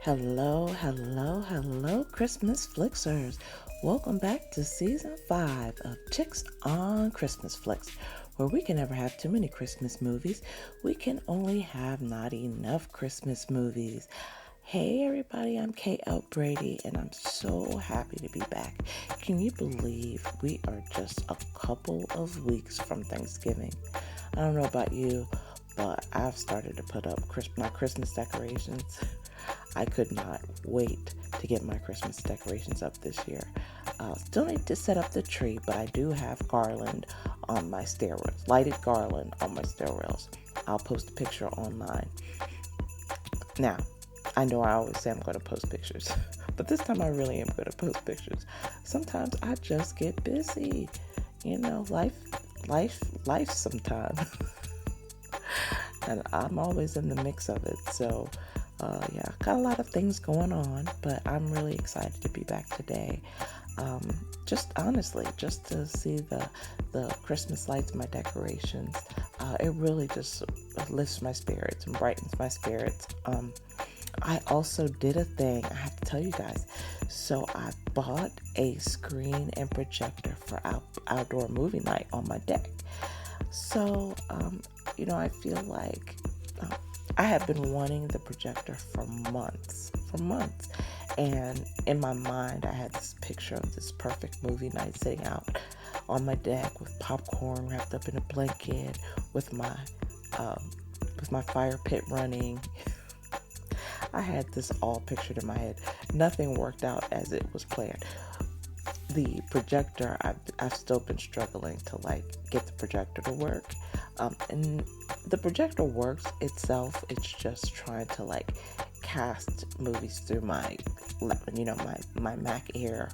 Hello, hello, hello, Christmas Flixers. Welcome back to Season 5 of Chicks on Christmas Flicks, where we can never have too many Christmas movies. We can only have not enough Christmas movies. Hey everybody, I'm Brady, and I'm so happy to be back. Can you believe we are just a couple of weeks from Thanksgiving? I don't know about you, but I've started to put up my Christmas decorations. I could not wait to get my Christmas decorations up this year. Still need to set up the tree, but I do have garland on my stair rails, lighted garland on my stair rails. I'll post a picture online. Now, I know I always say I'm going to post pictures, but this time I really am going to post pictures. Sometimes I just get busy. Life sometimes. And I'm always in the mix of it. So, got a lot of things going on, but I'm really excited to be back today. Just to see the Christmas lights, my decorations, it really just lifts my spirits and brightens my spirits. I also did a thing, I have to tell you guys. So I bought a screen and projector for outdoor movie night on my deck. So, I feel like I have been wanting the projector for months. And in my mind, I had this picture of this perfect movie night sitting out on my deck with popcorn wrapped up in a blanket, with my fire pit running. I had this all pictured in my head. Nothing worked out as it was planned. The projector, I've still been struggling to get the projector to work. And the projector works itself. It's just trying to cast movies through my Mac Air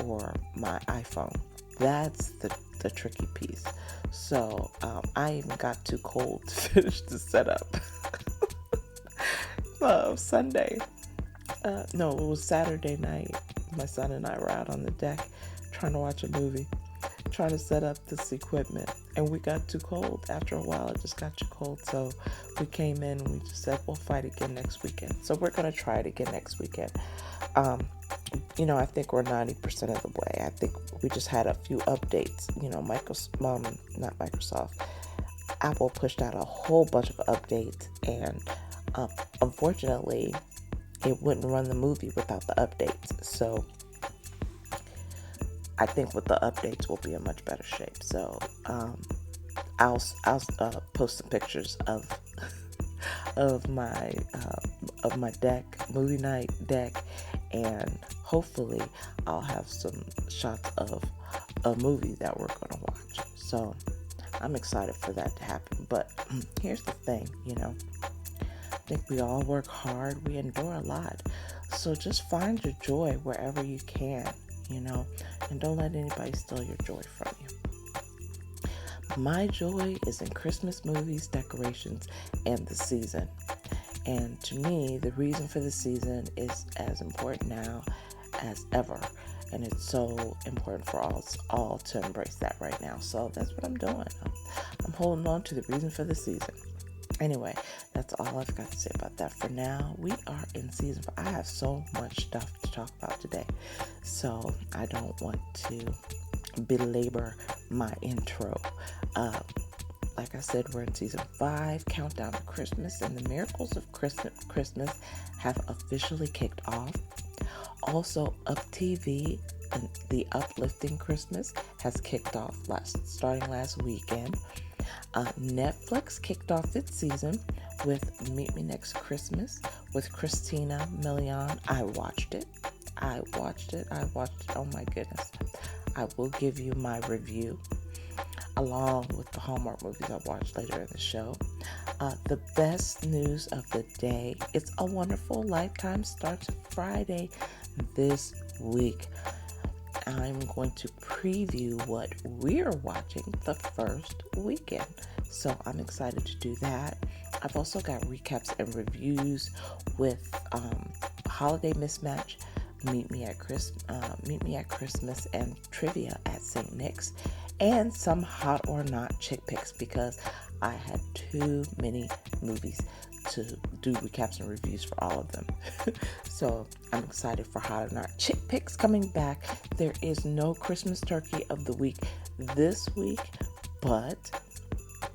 or my iPhone. That's the tricky piece. So I even got too cold to finish the setup. Sunday. No, it was Saturday night. My son and I were out on the deck trying to watch a movie, trying to set up this equipment, and we got too cold. After a while, it just got too cold, so we came in and we just said, we'll fight again next weekend. So we're going to try it again next weekend. I think we're 90% of the way. I think we just had a few updates. Apple pushed out a whole bunch of updates, and unfortunately, it wouldn't run the movie without the updates. So I think with the updates, we'll be in much better shape. So I'll post some pictures of my movie night deck, and hopefully I'll have some shots of a movie that we're gonna watch. So I'm excited for that to happen. But here's the thing, I think we all work hard, we endure a lot. So just find your joy wherever you can, and don't let anybody steal your joy from you. My joy is in Christmas movies, decorations, and the season. And to me, the reason for the season is as important now as ever. And it's so important for us all to embrace that right now. So that's what I'm doing. I'm holding on to the reason for the season. Anyway, that's all I've got to say about that for now. We are in season 5. I have so much stuff to talk about today, so I don't want to belabor my intro. Like I said, we're in season 5, countdown to Christmas, and the miracles of Christmas have officially kicked off. Also, Up TV and the Uplifting Christmas has kicked off starting last weekend. Netflix kicked off its season with Meet Me Next Christmas with Christina Milian. I watched it. Oh my goodness. I will give you my review along with the Hallmark movies I watched later in the show. The best news of the day. It's a Wonderful Lifetime starts Friday this week. I'm going to preview what we're watching the first weekend. So I'm excited to do that. I've also got recaps and reviews with Holiday Mismatch, Meet Me at Christmas, and Trivia at St. Nick's, and some hot or not chick picks because I had too many movies to do recaps and reviews for all of them. So I'm excited for Hot or Not. Chick Picks coming back. There is no Christmas turkey of the week this week, but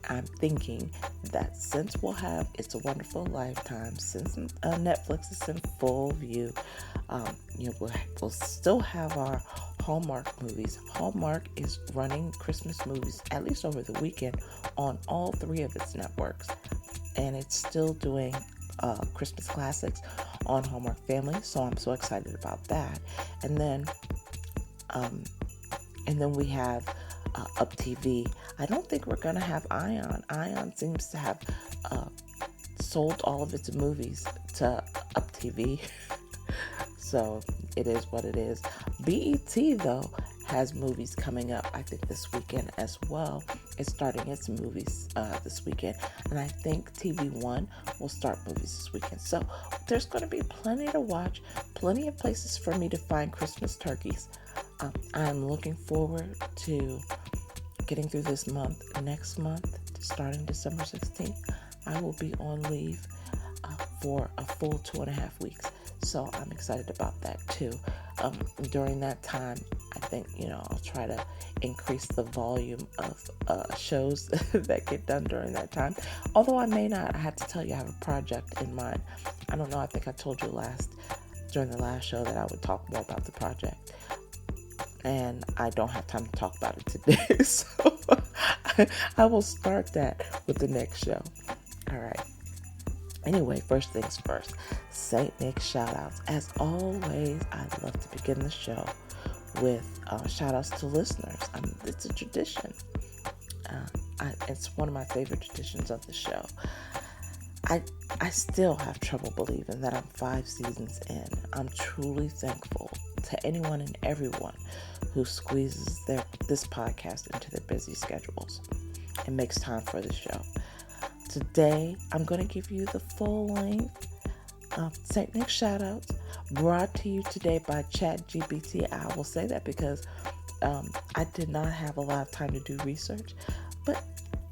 I'm thinking that since we'll have It's a Wonderful Lifetime, since Netflix is in full view, we'll still have our Hallmark movies. Hallmark is running Christmas movies, at least over the weekend, on all 3 of its networks. And it's still doing Christmas classics on Hallmark Family, so I'm so excited about that. And then we have Up TV. I don't think we're gonna have Ion. Ion seems to have sold all of its movies to Up TV. So it is what it is. BET though has movies coming up, I think this weekend as well. It's starting its movies this weekend, and I think TV1 will start movies this weekend. So there's going to be plenty to watch, plenty of places for me to find Christmas turkeys. I'm looking forward to getting through this month. Next month, starting December 16th, I will be on leave for a full 2.5 weeks. So I'm excited about that too. During that time, I think, I'll try to increase the volume of shows that get done during that time. Although I may not. I have to tell you, I have a project in mind. I don't know. I think I told you during the last show that I would talk more about the project. And I don't have time to talk about it today. So I will start that with the next show. All right. Anyway, first things first, St. Nick shout-outs. As always, I love to begin the show with shout-outs to listeners. It's a tradition. It's one of my favorite traditions of the show. I still have trouble believing that I'm 5 seasons in. I'm truly thankful to anyone and everyone who squeezes this podcast into their busy schedules and makes time for the show. Today, I'm going to give you the full-length St. Nick shout-outs brought to you today by ChatGPT. I will say that because I did not have a lot of time to do research, but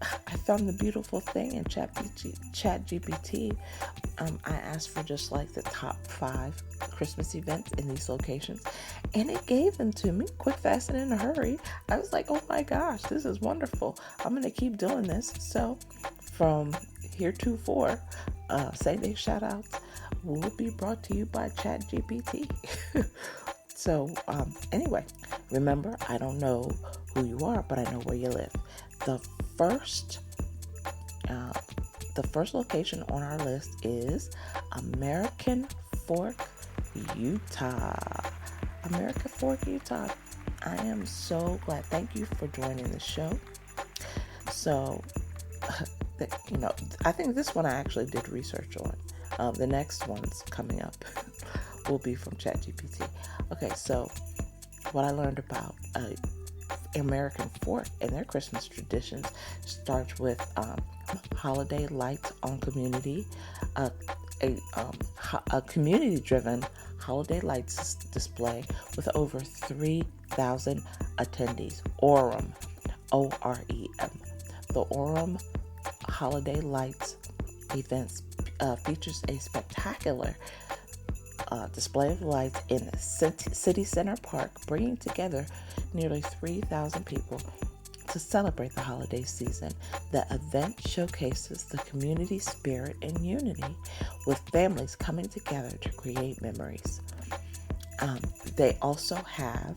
I found the beautiful thing in ChatGPT. I asked for just like the top 5 Christmas events in these locations, and it gave them to me quick, fast, and in a hurry. I was like, oh my gosh, this is wonderful. I'm going to keep doing this. So from heretofore, St. Nick shout-outs will be brought to you by ChatGPT. So anyway, remember, I don't know who you are, but I know where you live. The first location on our list is American Fork, Utah. American Fork, Utah. I am so glad. Thank you for joining the show. So, I think this one I actually did research on. The next one's coming up will be from ChatGPT. Okay, so what I learned about American Fork and their Christmas traditions starts with holiday lights on community, a community-driven holiday lights display with over 3,000 attendees. Orem, O-R-E-M. The Orem Holiday Lights events features a spectacular display of lights in City Center Park, bringing together nearly 3,000 people to celebrate the holiday season. The event showcases the community spirit and unity, with families coming together to create memories. They also have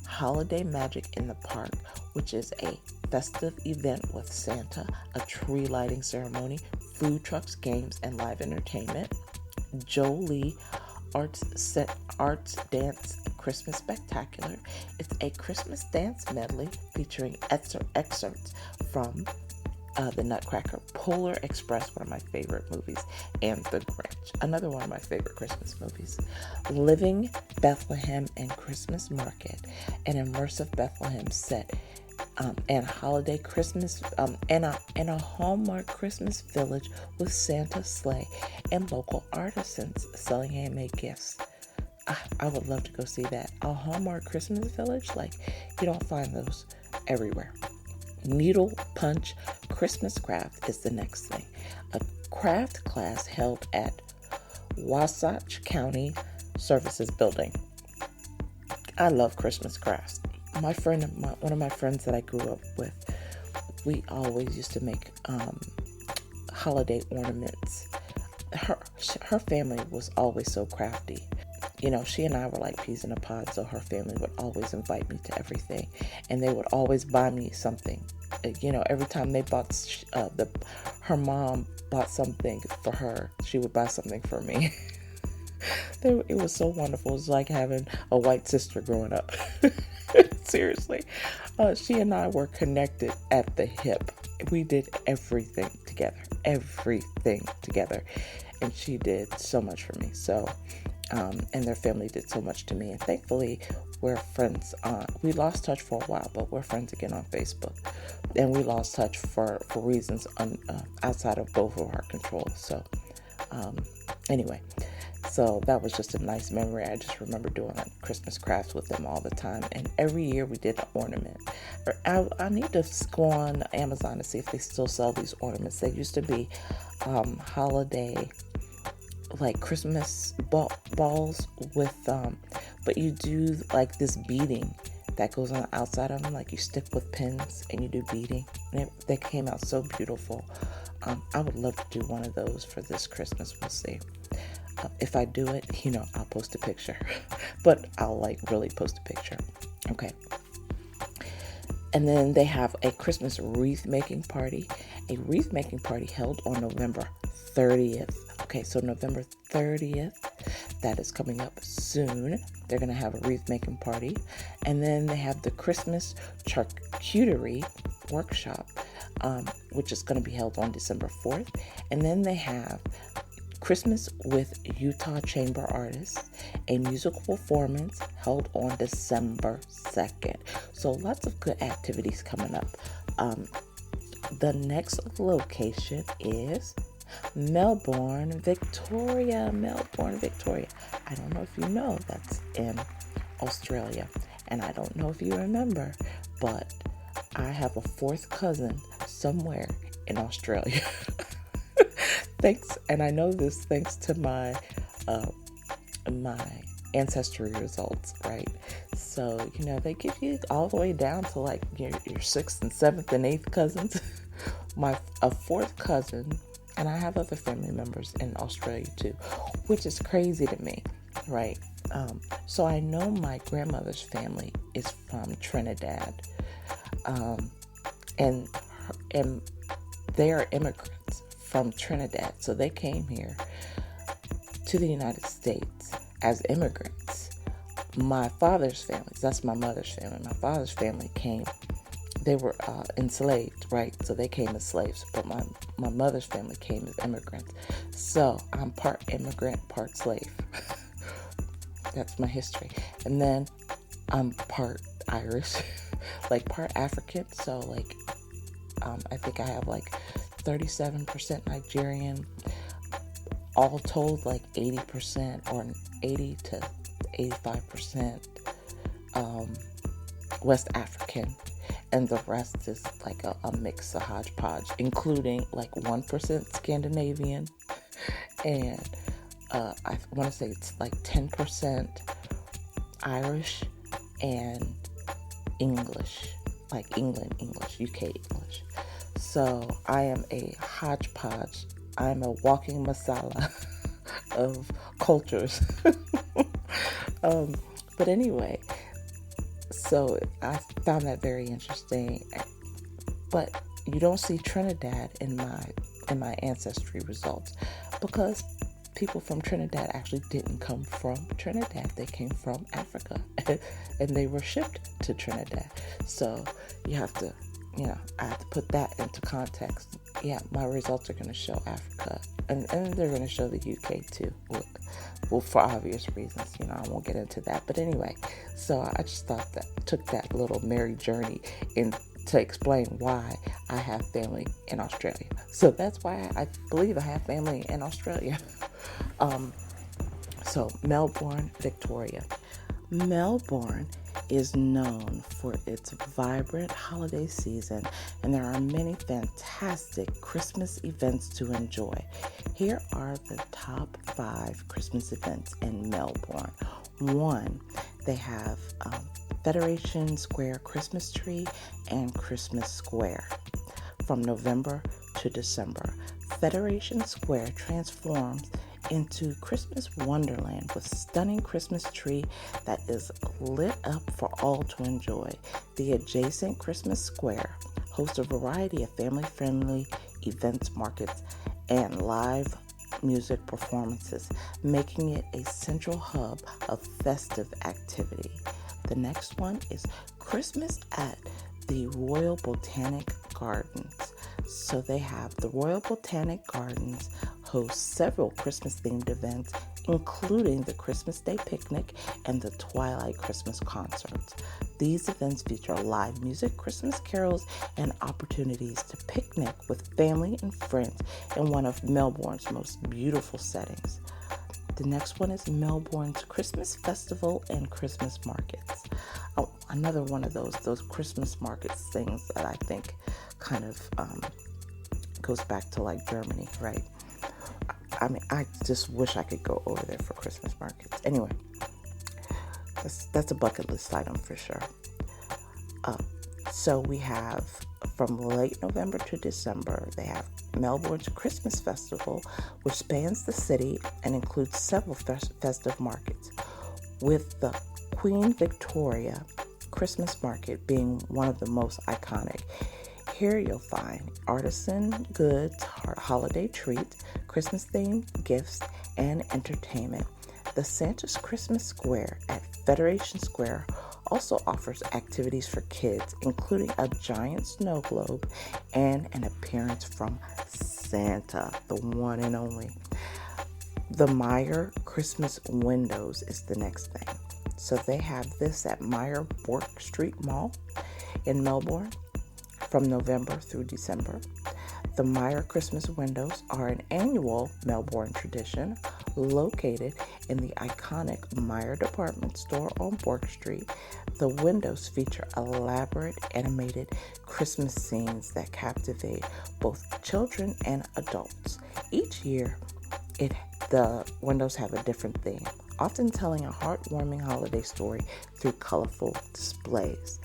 Holiday Magic in the Park, which is a festive event with Santa, a tree lighting ceremony, food trucks, games, and live entertainment. Jolie Arts Dance Christmas Spectacular. It's a Christmas dance medley featuring excerpts from The Nutcracker, Polar Express, one of my favorite movies, and The Grinch, another one of my favorite Christmas movies. Living Bethlehem and Christmas Market, an immersive Bethlehem set, and holiday Christmas, and a Hallmark Christmas village with Santa sleigh and local artisans selling handmade gifts. I would love to go see that. A Hallmark Christmas village, you don't find those everywhere. Needle Punch Christmas Craft is the next thing. a craft class held at Wasatch County Services Building. I love Christmas crafts. One of my friends that I grew up with, we always used to make holiday ornaments. Her family was always so crafty. She and I were like peas in a pod, so her family would always invite me to everything, and they would always buy me something. Every time they bought, her mom bought something for her, she would buy something for me. It was so wonderful. It was like having a white sister growing up. Seriously. She and I were connected at the hip. We did everything together. And she did so much for me. So, and their family did so much to me. And thankfully, we're friends. We lost touch for a while, but we're friends again on Facebook. And we lost touch for reasons outside of both of our control. So, anyway. So that was just a nice memory. I just remember doing Christmas crafts with them all the time. And every year we did an ornament. I need to go on Amazon to see if they still sell these ornaments. They used to be holiday, like Christmas balls with, but you do like this beading that goes on the outside of them. Like you stick with pins and you do beading. And they came out so beautiful. I would love to do one of those for this Christmas. We'll see. If I do it, I'll post a picture, but I'll really post a picture. Okay. And then they have a Christmas wreath making party, held on November 30th. Okay. So November 30th, that is coming up soon. They're going to have a wreath making party. And then they have the Christmas charcuterie workshop, which is going to be held on December 4th. And then they have Christmas with Utah Chamber Artists, a musical performance held on December 2nd. So lots of good activities coming up. The next location is Melbourne, Victoria. I don't know if you know that's in Australia. And I don't know if you remember, but I have a fourth cousin somewhere in Australia. And I know this thanks to my ancestry results, right? So, they give you all the way down to like your 6th and 7th and 8th cousins. A fourth cousin, and I have other family members in Australia too, which is crazy to me, right? So I know my grandmother's family is from Trinidad, and they are immigrants from Trinidad. So they came here to the United States as immigrants. My father's family, that's my mother's family. My father's family came, they were enslaved, right? So they came as slaves, but my mother's family came as immigrants. So I'm part immigrant, part slave. That's my history. And then I'm part Irish, like part African. So like, I think I have like 37% Nigerian, all told like 80% or 80 to 85% West African, and the rest is like a mix, a hodgepodge, including like 1% Scandinavian, and I want to say it's like 10% Irish and English, like England English, UK English. So I am a hodgepodge. I'm a walking masala of cultures. But anyway, so I found that very interesting. But you don't see Trinidad in my ancestry results, because people from Trinidad actually didn't come from Trinidad. They came from Africa, and they were shipped to Trinidad. So you have to, I have to put that into context. Yeah, my results are going to show Africa, and they're going to show the UK too. Well, for obvious reasons, I won't get into that. But anyway, so I just took that little merry journey to explain why I have family in Australia. So that's why I believe I have family in Australia. So Melbourne, Victoria. Melbourne is known for its vibrant holiday season, and there are many fantastic Christmas events to enjoy. Here are the top 5 Christmas events in Melbourne. 1, they have Federation Square Christmas Tree and Christmas Square from November to December. Federation Square transforms into Christmas Wonderland with stunning Christmas tree that is lit up for all to enjoy. The adjacent Christmas Square hosts a variety of family-friendly events, markets, and live music performances, making it a central hub of festive activity. The next one is Christmas at the Royal Botanic Gardens. So they have the Royal Botanic Gardens host several Christmas-themed events, including the Christmas Day Picnic and the Twilight Christmas Concerts. These events feature live music, Christmas carols, and opportunities to picnic with family and friends in one of Melbourne's most beautiful settings. The next one is Melbourne's Christmas Festival and Christmas Markets. Oh, another one of those Christmas markets things that I think kind of goes back to like Germany, right? I mean, I just wish I could go over there for Christmas markets. Anyway, that's a bucket list item for sure. So we have from late November to December, they have Melbourne's Christmas Festival, which spans the city and includes several festive markets, with the Queen Victoria Christmas Market being one of the most iconic. Here you'll find artisan goods, holiday treats, Christmas-themed gifts, and entertainment. The Santa's Christmas Square at Federation Square also offers activities for kids, including a giant snow globe and an appearance from Santa, the one and only. The Meyer Christmas Windows is the next thing. So they have this at Meyer Bourke Street Mall in Melbourne from November through December. The Meyer Christmas Windows are an annual Melbourne tradition located in the iconic Meyer department store on Bourke Street. The windows feature elaborate animated Christmas scenes that captivate both children and adults. Each year, the windows have a different theme, often telling a heartwarming holiday story through colorful displays.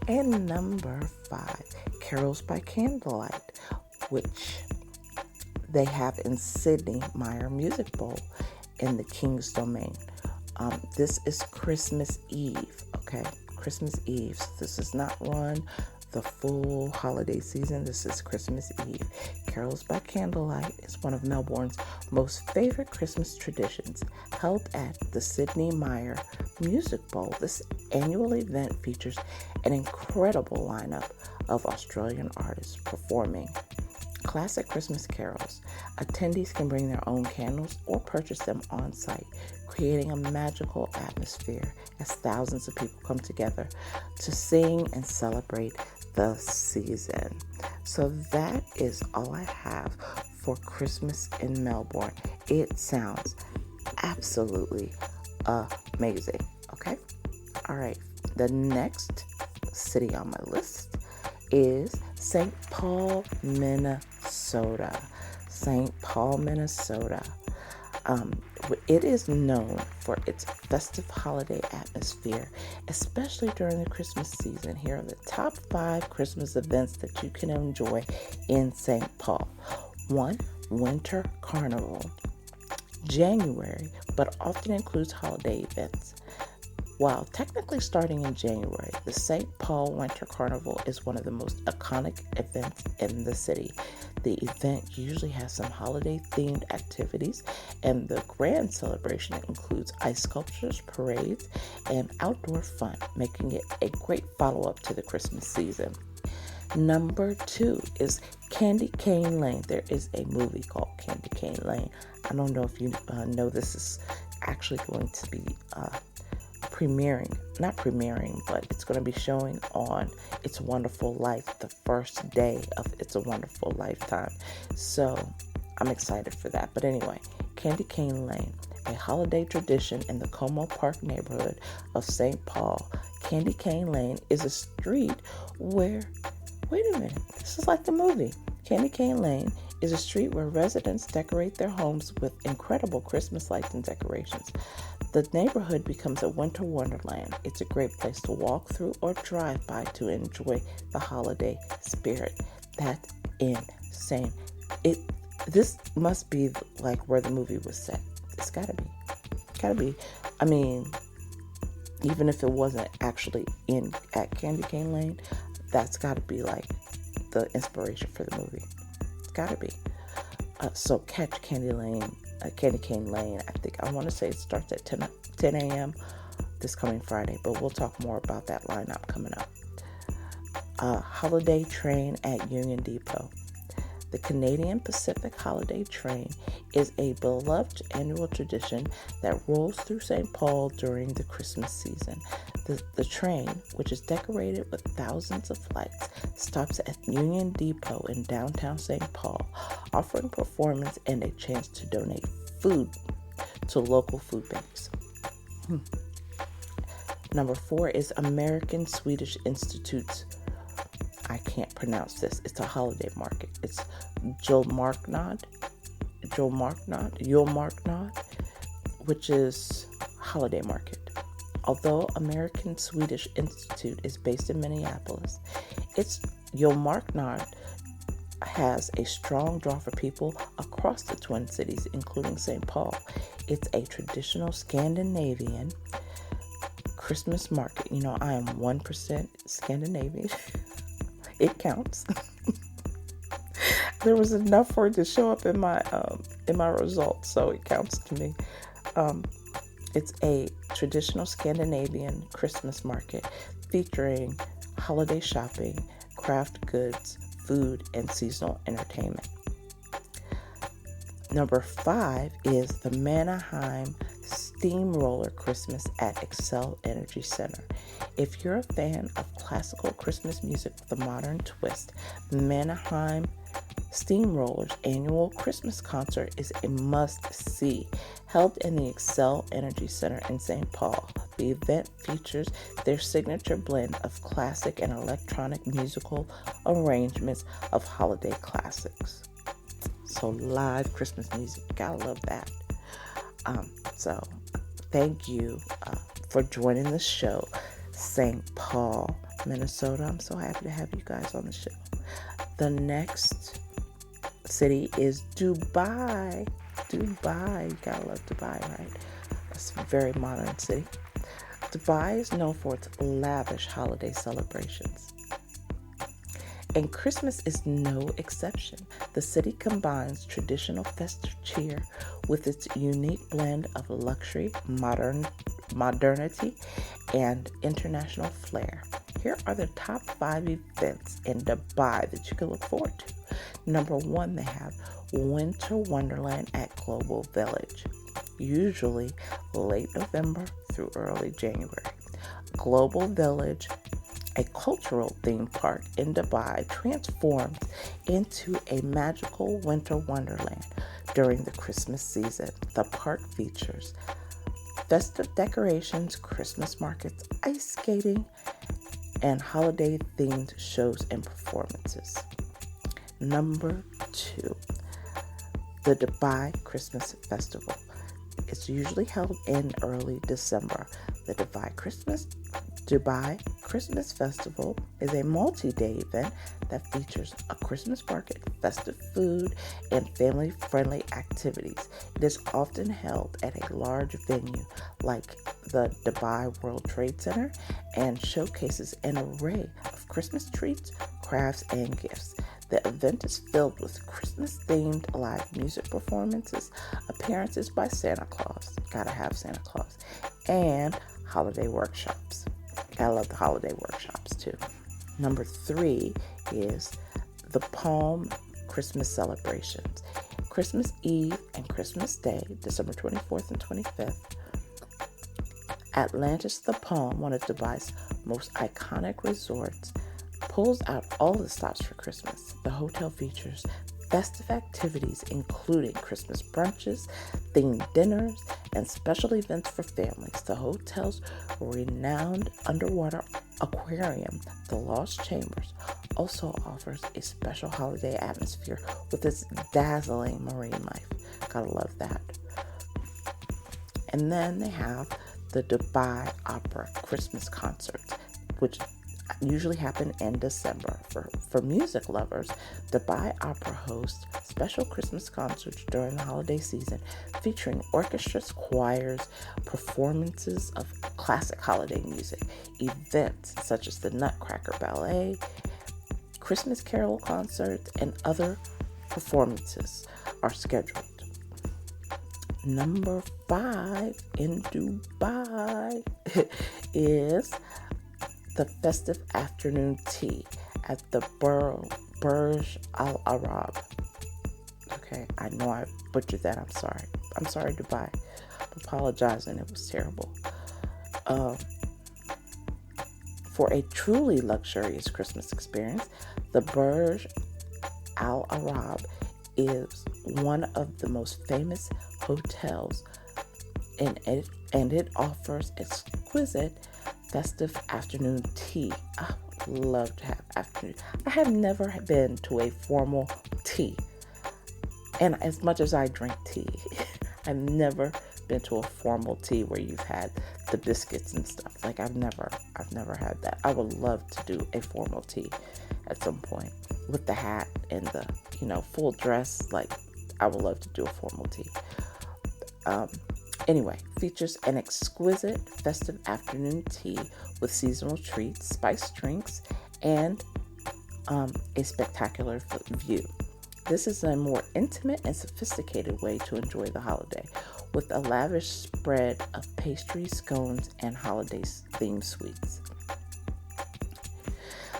And number 5, Carols by Candlelight, which they have in Sydney Meyer Music Bowl in the King's Domain. This is Christmas Eve, okay? Christmas Eve. So this does not run the full holiday season. This is Christmas Eve. Carols by Candlelight is one of Melbourne's most favorite Christmas traditions, held at the Sydney Meyer Music Bowl. This annual event features an incredible lineup of Australian artists performing classic Christmas carols. Attendees can bring their own candles or purchase them on site, creating a magical atmosphere as thousands of people come together to sing and celebrate the season. So that is all I have for Christmas in Melbourne. It sounds absolutely amazing. Okay? All right. The next city on my list is St. Paul, Minnesota. St. Paul, Minnesota. It is known for its festive holiday atmosphere, especially during the Christmas season. Here are the top 5 Christmas events that you can enjoy in St. Paul. 1, Winter Carnival. January, but often includes holiday events. While technically starting in January, the St. Paul Winter Carnival is one of the most iconic events in the city. The event usually has some holiday-themed activities, and the grand celebration includes ice sculptures, parades, and outdoor fun, making it a great follow-up to the Christmas season. Number 2 is Candy Cane Lane. There is a movie called Candy Cane Lane. I don't know if you know this is actually going to be but it's going to be showing on It's a Wonderful Life, the first day of It's a Wonderful Lifetime. So I'm excited for that. But anyway, Candy Cane Lane a holiday tradition in the Como Park neighborhood of St. Paul. Candy Cane Lane is a street where, wait a minute, this is like the movie. Candy Cane Lane is a street where residents decorate their homes with incredible Christmas lights and decorations. The neighborhood becomes a winter wonderland. It's a great place to walk through or drive by to enjoy the holiday spirit. That's insane. This must be like where the movie was set. It's gotta be. Gotta be. I mean, even if it wasn't actually at Candy Cane Lane, that's gotta be like the inspiration for the movie. It's gotta be. So catch Candy Cane Lane. I want to say it starts at 10 a.m. this coming Friday, but we'll talk more about that lineup coming up. Holiday Train at Union Depot. The Canadian Pacific Holiday Train is a beloved annual tradition that rolls through St. Paul during the Christmas season. The train, which is decorated with thousands of lights, stops at Union Depot in downtown St. Paul, offering performance and a chance to donate food to local food banks. Number 4 is American Swedish Institute's, I can't pronounce this. It's a holiday market. It's Julmarknad, which is holiday market. Although American Swedish Institute is based in Minneapolis, its Julmarknad has a strong draw for people across the Twin Cities, including St. Paul. It's a traditional Scandinavian Christmas market. You know, I am 1% Scandinavian. It counts. There was enough for it to show up in my results, so it counts to me. It's a traditional Scandinavian Christmas market featuring holiday shopping, craft goods, food, and seasonal entertainment. Number 5 is the Manheim Steamroller Christmas at Xcel Energy Center. If you're a fan of classical Christmas music with a modern twist, Manheim Steamroller's annual Christmas concert is a must-see. Held in the Xcel Energy Center in St. Paul, the event features their signature blend of classic and electronic musical arrangements of holiday classics. So live Christmas music, gotta love that. So thank you for joining the show, St. Paul, Minnesota. I'm so happy to have you guys on the show. The next city is Dubai. Dubai, you gotta love Dubai, right? It's a very modern city. Dubai is known for its lavish holiday celebrations, and Christmas is no exception. The city combines traditional festive cheer with its unique blend of luxury, modernity, and international flair. Here are the top 5 events in Dubai that you can look forward to. Number 1, they have Winter Wonderland at Global Village, usually late November through early January. Global Village, a cultural theme park in Dubai, transforms into a magical winter wonderland during the Christmas season. The park features festive decorations, Christmas markets, ice skating, and holiday-themed shows and performances. Number 2, the Dubai Christmas Festival. It's usually held in early December. The Dubai Christmas Festival is a multi-day event that features a Christmas market, festive food, and family-friendly activities. It is often held at a large venue like the Dubai World Trade Center and showcases an array of Christmas treats, crafts, and gifts. The event is filled with Christmas-themed live music performances, appearances by Santa Claus, gotta have Santa Claus, and holiday workshops. Gotta love the holiday workshops too. Number 3 is the Palm Christmas celebrations. Christmas Eve and Christmas Day, December 24th and 25th. Atlantis the Palm, one of Dubai's most iconic resorts, pulls out all the stops for Christmas. The hotel features festive activities including Christmas brunches, themed dinners, and special events for families. The hotel's renowned underwater aquarium, the Lost Chambers, also offers a special holiday atmosphere with its dazzling marine life. Gotta love that. And then they have the Dubai Opera Christmas concerts, which usually happen in December. For music lovers, Dubai Opera hosts special Christmas concerts during the holiday season featuring orchestras, choirs, performances of classic holiday music, events such as the Nutcracker Ballet, Christmas Carol concerts, and other performances are scheduled. Number 5 in Dubai is the festive afternoon tea at the Burj Al Arab. Okay, I know I butchered that. I'm sorry. I'm sorry, Dubai. I'm apologizing. It was terrible. For a truly luxurious Christmas experience, the Burj Al Arab is one of the most famous hotels, and it offers exquisite festive afternoon tea. I would love to have afternoon. I have never been to a formal tea, and as much as I drink tea, I've never been to a formal tea where you've had the biscuits and stuff. Like I've never had that. I would love to do a formal tea at some point with the hat and the full dress. Like I would love to do a formal tea. Anyway, features an exquisite festive afternoon tea with seasonal treats, spiced drinks, and a spectacular view. This is a more intimate and sophisticated way to enjoy the holiday, with a lavish spread of pastries, scones, and holiday-themed sweets.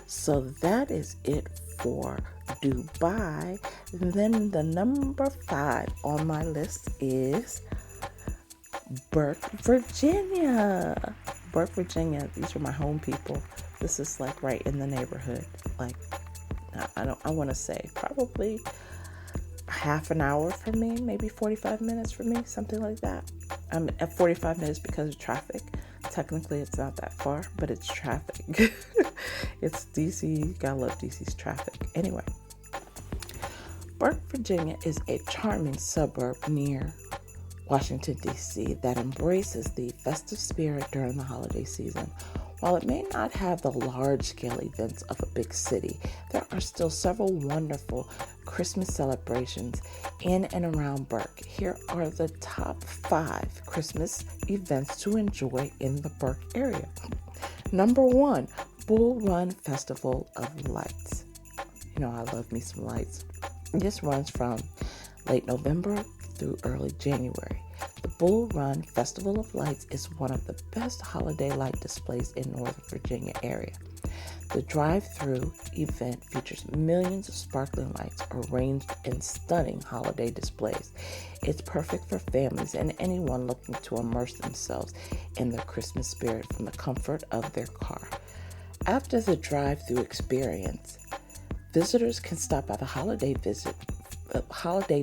So that is it for Dubai. And then the number 5 on my list is Burke, Virginia. Burke, Virginia. These are my home people. This is like right in the neighborhood. Like, I want to say probably half an hour from me, maybe 45 minutes from me, something like that. I'm at 45 minutes because of traffic. Technically, it's not that far, but it's traffic. It's DC. You gotta love DC's traffic. Anyway, Burke, Virginia is a charming suburb near Washington, D.C. that embraces the festive spirit during the holiday season. While it may not have the large-scale events of a big city, there are still several wonderful Christmas celebrations in and around Burke. Here are the top 5 Christmas events to enjoy in the Burke area. Number 1, Bull Run Festival of Lights. I love me some lights. This runs from late November through early January. The Bull Run Festival of Lights is one of the best holiday light displays in Northern Virginia area. The drive-through event features millions of sparkling lights arranged in stunning holiday displays. It's perfect for families and anyone looking to immerse themselves in the Christmas spirit from the comfort of their car. After the drive-through experience, visitors can stop by the Holiday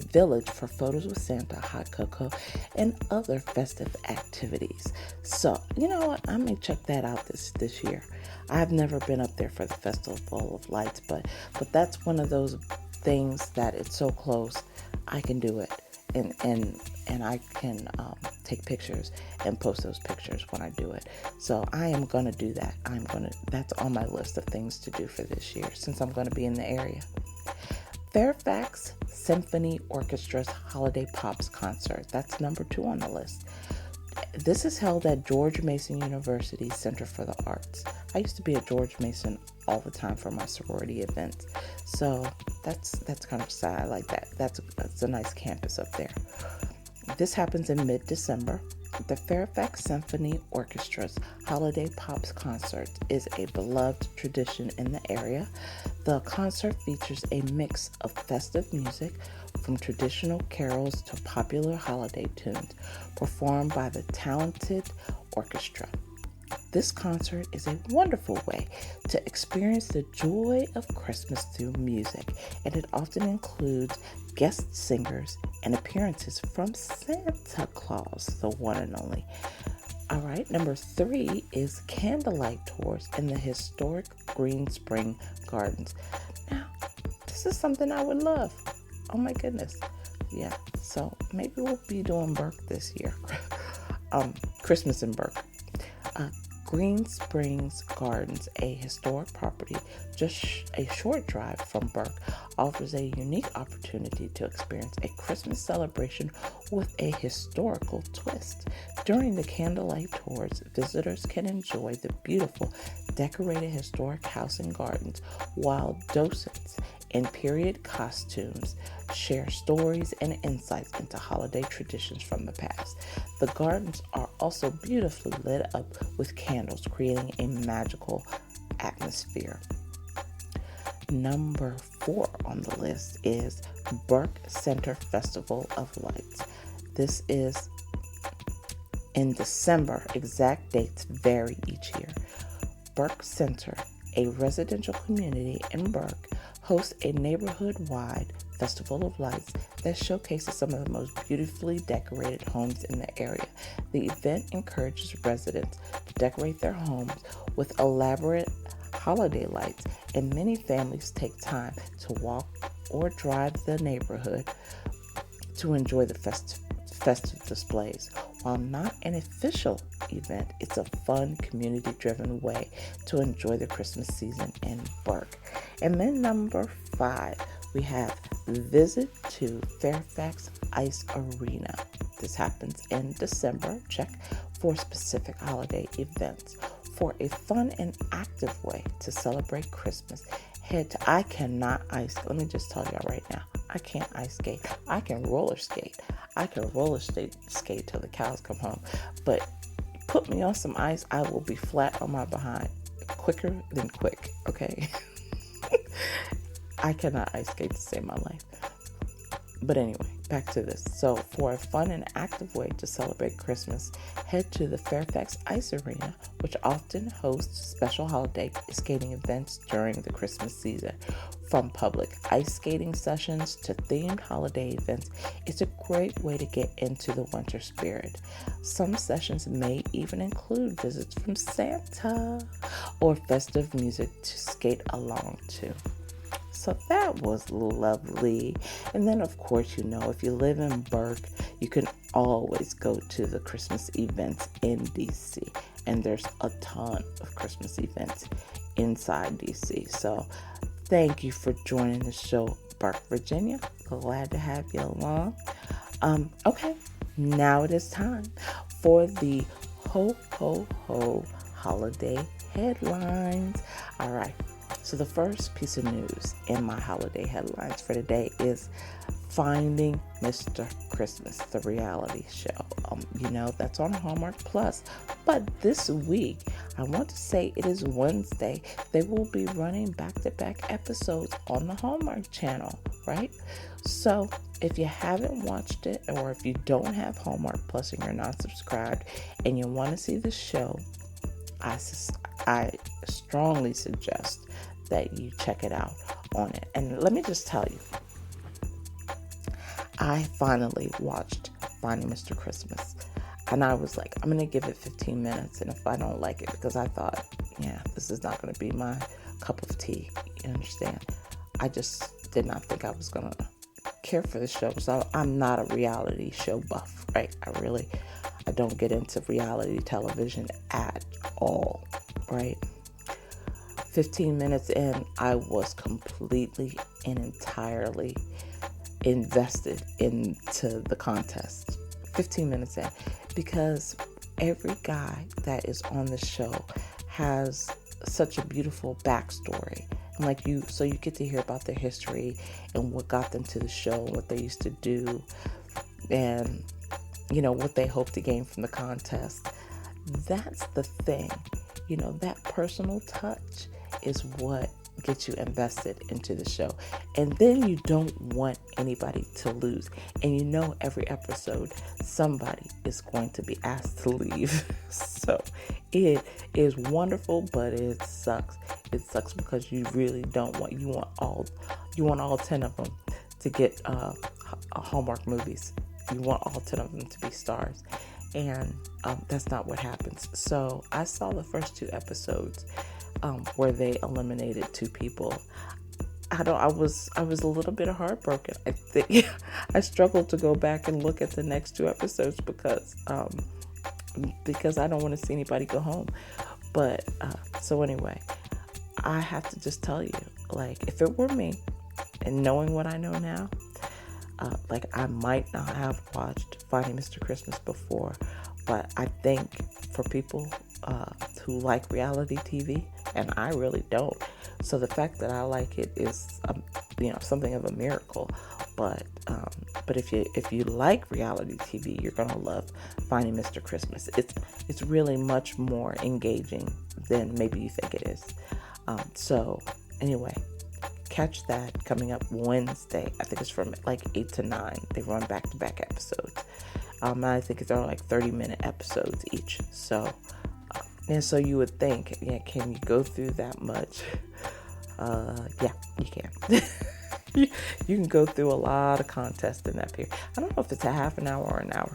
Village for photos with Santa, hot cocoa, and other festive activities. So, you know what? I may check that out this year. I've never been up there for the Festival of Lights, but that's one of those things that it's so close, I can do it, and I can take pictures and post those pictures when I do it. So I am gonna do that. That's on my list of things to do for this year since I'm gonna be in the area. Fairfax Symphony Orchestra's Holiday Pops Concert. That's number 2 on the list. This is held at George Mason University's Center for the Arts. I used to be at George Mason all the time for my sorority events. So that's kind of sad. I like that. That's a nice campus up there. This happens in mid-December. The Fairfax Symphony Orchestra's Holiday Pops Concert is a beloved tradition in the area. The concert features a mix of festive music, from traditional carols to popular holiday tunes, performed by the talented orchestra. This concert is a wonderful way to experience the joy of Christmas through music, and it often includes guest singers and appearances from Santa Claus, the one and only. All right, number 3 is candlelight tours in the historic Green Spring Gardens. Now, this is something I would love. Oh my goodness. Yeah, so maybe we'll be doing Burke this year. Christmas in Burke. Green Springs Gardens, a historic property just a short drive from Burke, offers a unique opportunity to experience a Christmas celebration with a historical twist. During the candlelight tours, visitors can enjoy the beautiful, decorated historic house and gardens, while docents in period costumes share stories and insights into holiday traditions from the past. The gardens are also beautifully lit up with candles, creating a magical atmosphere. Number 4 on the list is Burke Center Festival of Lights. This is in December. Exact dates vary each year. Burke Center, a residential community in Burke, hosts a neighborhood-wide Festival of Lights that showcases some of the most beautifully decorated homes in the area. The event encourages residents to decorate their homes with elaborate holiday lights, and many families take time to walk or drive the neighborhood to enjoy the festive displays. While not an official event, it's a fun, community-driven way to enjoy the Christmas season in Burke. And then number 5, we have Visit to Fairfax Ice Arena. This happens in December. Check for specific holiday events. For a fun and active way to celebrate Christmas, I cannot ice. Let me just tell y'all right now, I can't ice skate. I can roller skate. I can roller skate till the cows come home. But put me on some ice, I will be flat on my behind quicker than quick, okay? I cannot ice skate to save my life. But anyway, back to this. So for a fun and active way to celebrate Christmas, head to the Fairfax Ice Arena, which often hosts special holiday skating events during the Christmas season. From public ice skating sessions to themed holiday events, it's a great way to get into the winter spirit. Some sessions may even include visits from Santa or festive music to skate along to. So that was lovely. And then, of course, if you live in Burke, you can always go to the Christmas events in DC. And there's a ton of Christmas events inside DC. So thank you for joining the show, Burke, Virginia. Glad to have you along. Okay, now it is time for the Ho, Ho, Ho holiday headlines. All right. So the first piece of news in my holiday headlines for today is Finding Mr. Christmas, the reality show. That's on Hallmark Plus. But this week, I want to say it is Wednesday. They will be running back-to-back episodes on the Hallmark channel, right? So if you haven't watched it, or if you don't have Hallmark Plus and you're not subscribed and you want to see the show, I strongly suggest that you check it out on it. And let me just tell you, I finally watched Finding Mr. Christmas. And I was like, I'm going to give it 15 minutes. And if I don't like it, because I thought, this is not going to be my cup of tea. You understand? I just did not think I was going to care for the show. So I'm not a reality show buff, right? I don't get into reality television at all, right? 15 minutes in, I was completely and entirely invested into the contest. 15 minutes in, because every guy that is on the show has such a beautiful backstory. And so you get to hear about their history and what got them to the show, what they used to do, and what they hope to gain from the contest. That's the thing. That personal touch is what gets you invested into the show. And then you don't want anybody to lose. And every episode, somebody is going to be asked to leave. So it is wonderful, but it sucks. It sucks because you really don't want, you want all 10 of them to get Hallmark movies. You want all 10 of them to be stars. And that's not what happens. So I saw the first 2 episodes where they eliminated 2 people. I was a little bit heartbroken. I think I struggled to go back and look at the next 2 episodes because I don't want to see anybody go home. But so anyway, I have to just tell you, like, if it were me, and knowing what I know now, like, I might not have watched Finding Mr. Christmas before, but I think for people who like reality TV, and I really don't, so the fact that I like it is, something of a miracle. But if you like reality TV, you're gonna love Finding Mr. Christmas. It's really much more engaging than maybe you think it is. So anyway, catch that coming up Wednesday. I think it's from like 8 to 9. They run back-to-back episodes. I think they're like 30-minute episodes each. So, and so you would think, can you go through that much? Yeah, you can. You can go through a lot of contests in that period. I don't know if it's a half an hour or an hour.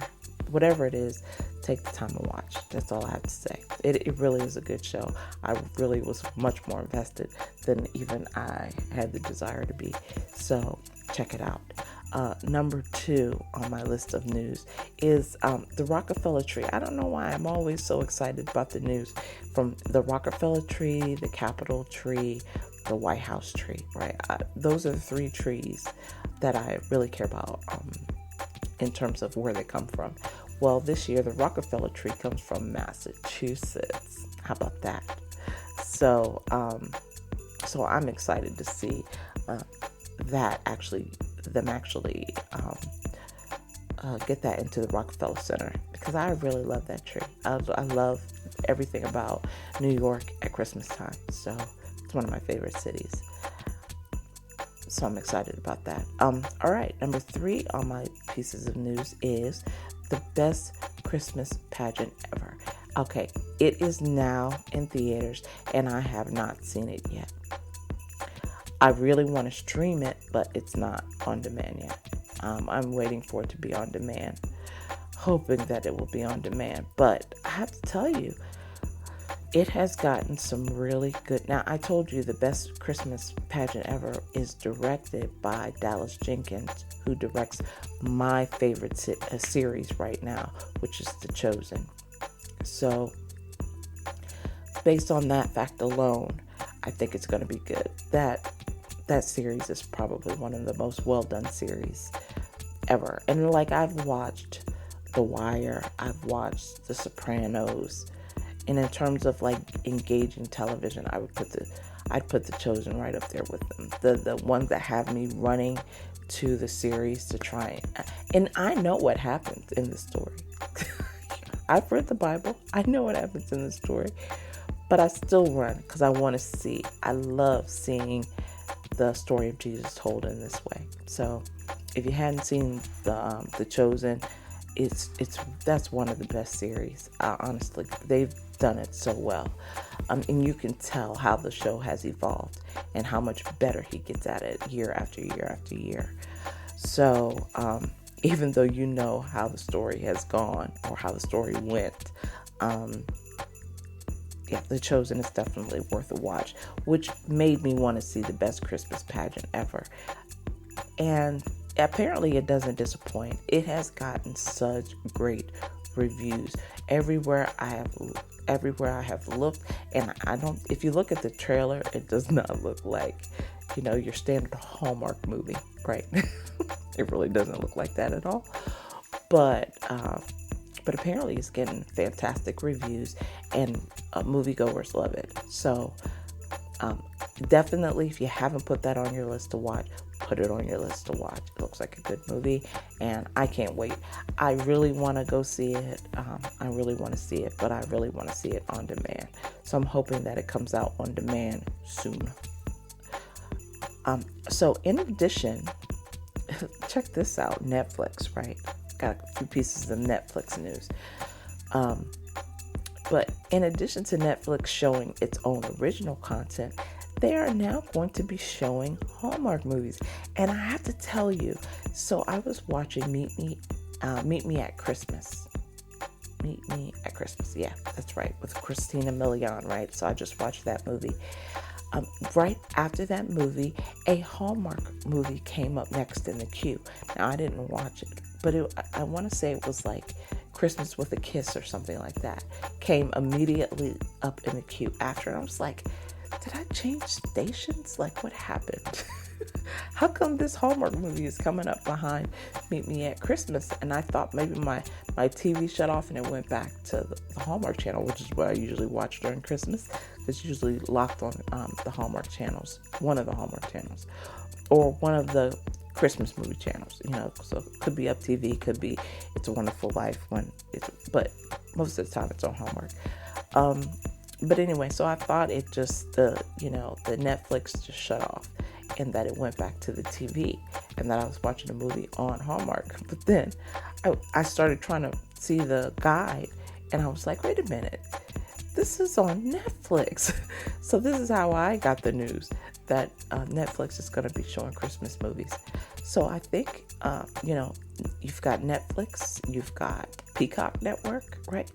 Whatever it is, take the time to watch. That's all I have to say. It really is a good show. I really was much more invested than even I had the desire to be. So check it out. Number 2 on my list of news is the Rockefeller tree. I don't know why I'm always so excited about the news from the Rockefeller tree, the Capitol tree, the White House tree, right? Those are the 3 trees that I really care about in terms of where they come from. Well, this year the Rockefeller tree comes from Massachusetts. How about that? So I'm excited to see them actually get that into the Rockefeller Center, because I really love that tree. I love everything about New York at Christmas time. So it's one of my favorite cities. So I'm excited about that. All right, number 3 on my pieces of news is the best Christmas pageant ever. Okay, it is now in theaters, and I have not seen it yet. I really want to stream it, but it's not on demand yet. I'm waiting for it to be on demand, hoping that it will be on demand. But I have to tell you, it has gotten some really good. Now, I told you the best Christmas pageant ever is directed by Dallas Jenkins, who directs my favorite series right now, which is The Chosen. So, based on that fact alone, I think it's going to be good. That series is probably one of the most well-done series ever. And like, I've watched The Wire, I've watched The Sopranos, and in terms of like engaging television, I'd put The Chosen right up there with them. The ones that have me running to the series to try and I know what happens in the story. I've read the Bible. I know what happens in the story, but I still run because I want to see. I love seeing the story of Jesus told in this way. So if you hadn't seen the Chosen, that's one of the best series. Honestly, they've done it so well, and you can tell how the show has evolved and how much better he gets at it year after year after year. So even though you know how the story has gone or how the story went, The Chosen is definitely worth a watch, which made me want to see the best Christmas pageant ever. And apparently it doesn't disappoint. It has gotten such great reviews everywhere I have looked, and if you look at the trailer, it does not look like, your standard Hallmark movie, right? It really doesn't look like that at all. But apparently it's getting fantastic reviews, and moviegoers love it. So definitely, if you haven't put that on your list to watch, put it on your list to watch. It looks like a good movie, and I can't wait. I really want to go see it. I really want to see it, but I really want to see it on demand. So I'm hoping that it comes out on demand soon. So in addition, check this out, Netflix, right? Got a few pieces of Netflix news. But in addition to Netflix showing its own original content, they are now going to be showing Hallmark movies. And I have to tell you, so I was watching Meet Me at Christmas. Meet Me at Christmas. Yeah, that's right. With Christina Milian, right? So I just watched that movie. Right after that movie, a Hallmark movie came up next in the queue. Now, I didn't watch it, but I want to say it was like Christmas with a Kiss or something like that. Came immediately up in the queue after. And I was like, did I change stations? Like, what happened? How come this Hallmark movie is coming up behind Meet Me at Christmas? And I thought maybe my TV shut off and it went back to the Hallmark channel, which is what I usually watch during Christmas. It's usually locked on the Hallmark channels, one of the Hallmark channels, or one of the Christmas movie channels, so it could be Up TV, could be It's a Wonderful Life, but most of the time it's on Hallmark. But anyway, so I thought it just, the Netflix just shut off and that it went back to the TV and that I was watching a movie on Hallmark. But then I started trying to see the guide and I was like, wait a minute, this is on Netflix. So this is how I got the news that Netflix is going to be showing Christmas movies. So I think, you've got Netflix, you've got Peacock Network, right?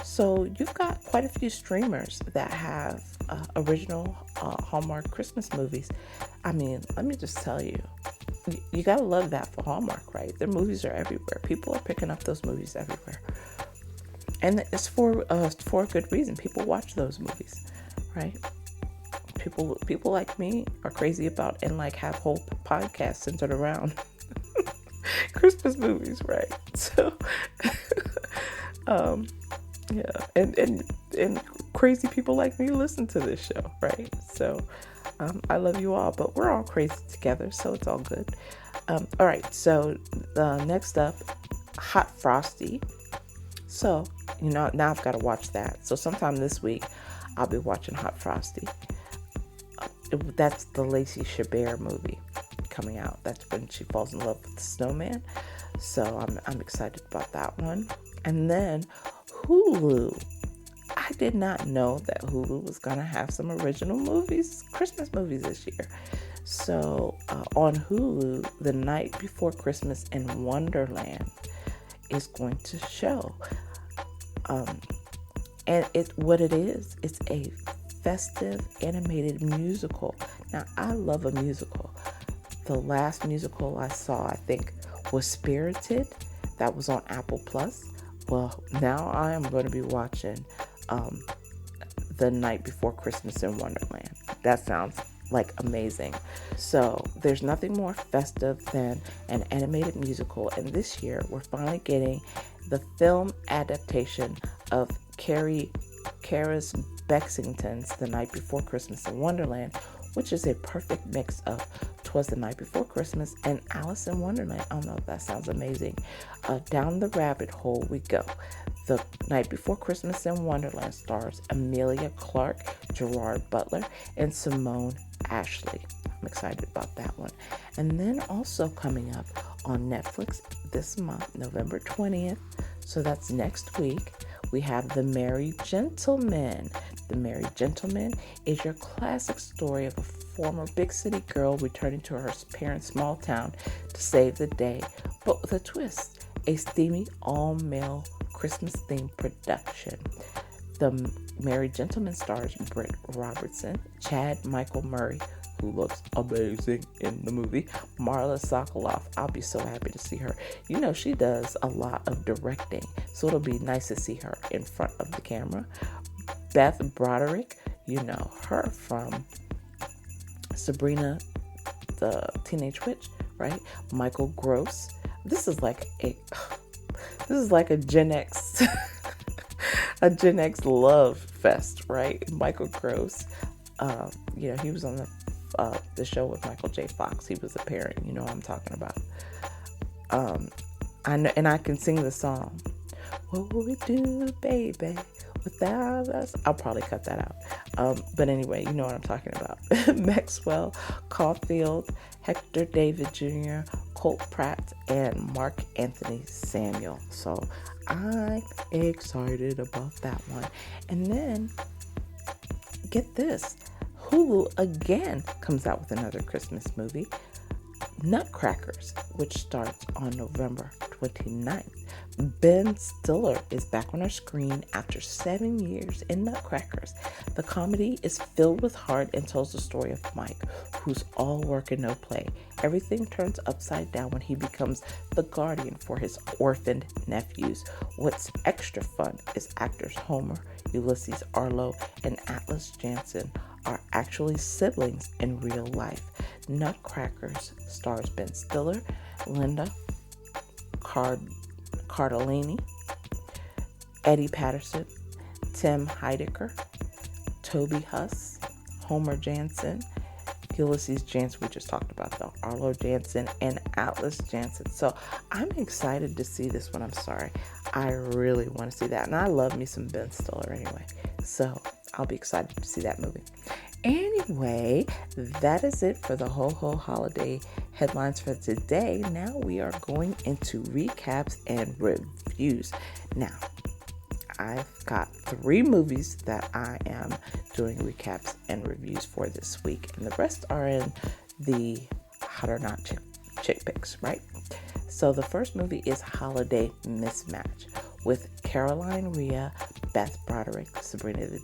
So you've got quite a few streamers that have original Hallmark Christmas movies. I mean, let me just tell you, you gotta love that for Hallmark, right? Their movies are everywhere. People are picking up those movies everywhere. And it's for a good reason. People watch those movies, right? People like me are crazy about and like have whole podcasts centered around Christmas movies, right? So, yeah, and crazy people like me listen to this show, right? So, I love you all, but we're all crazy together, so it's all good. All right, so next up, Hot Frosty. So, now I've got to watch that. So sometime this week, I'll be watching Hot Frosty. That's the Lacey Chabert movie coming out. That's when she falls in love with the snowman. So I'm excited about that one. And then Hulu. I did not know that Hulu was going to have some original movies, Christmas movies this year. So on Hulu, The Night Before Christmas in Wonderland is going to show. And it's a festive animated musical. Now, I love a musical. The last musical I saw, I think, was Spirited. That was on Apple Plus. Well, now I am going to be watching The Night Before Christmas in Wonderland. That sounds like amazing. So there's nothing more festive than an animated musical, and this year we're finally getting the film adaptation of Karis Bexington's The Night Before Christmas in Wonderland, which is a perfect mix of 'Twas the Night Before Christmas and Alice in Wonderland. Oh no, that sounds amazing. Down the rabbit hole we go. The Night Before Christmas in Wonderland stars Amelia Clark, Gerard Butler, and Simone Ashley. I'm excited about that one. And then also coming up on Netflix this month, November 20th, so that's next week, we have The Merry Gentleman. The Merry Gentleman is your classic story of a former big city girl returning to her parents' small town to save the day, but with a twist, a steamy all-male Christmas-themed production. The Merry Gentleman stars Britt Robertson, Chad Michael Murray, who looks amazing in the movie, Marla Sokoloff. I'll be so happy to see her. She does a lot of directing, so it'll be nice to see her in front of the camera. Beth Broderick, her from Sabrina the Teenage Witch, right? Michael Gross. This is like a Gen X a Gen X love fest, right? Michael Gross, he was on the show with Michael J. Fox. He was a parent, you know what I'm talking about. I know, and I can sing the song. What would we do, baby, without us? I'll probably cut that out. But anyway, you know what I'm talking about. Maxwell Caulfield, Hector David Jr., Colt Pratt and Mark Anthony Samuel. So I'm excited about that one. And then, get this, Hulu again comes out with another Christmas movie, Nutcrackers, which starts on November 29th. Ben Stiller is back on our screen after 7 years in Nutcrackers. The comedy is filled with heart and tells the story of Mike, who's all work and no play. Everything turns upside down when he becomes the guardian for his orphaned nephews. What's extra fun is actors Homer, Ulysses Arlo, and Atlas Jansen are actually siblings in real life. Nutcrackers stars Ben Stiller, Linda Cardellini, Eddie Patterson, Tim Heidecker, Toby Huss, Homer Jansen, Ulysses Jansen, we just talked about though, Arlo Jansen, and Atlas Jansen. So I'm excited to see this one. I'm sorry. I really want to see that. And I love me some Ben Stiller anyway. So I'll be excited to see that movie. Anyway, that is it for the Ho holiday headlines for today. Now we are going into recaps and reviews. Now, I've got 3 movies that I am doing recaps and reviews for this week, and the rest are in the Hot or Not chick picks, right? So the first movie is Holiday Mismatch with Caroline Rhea, Beth Broderick, Sabrina the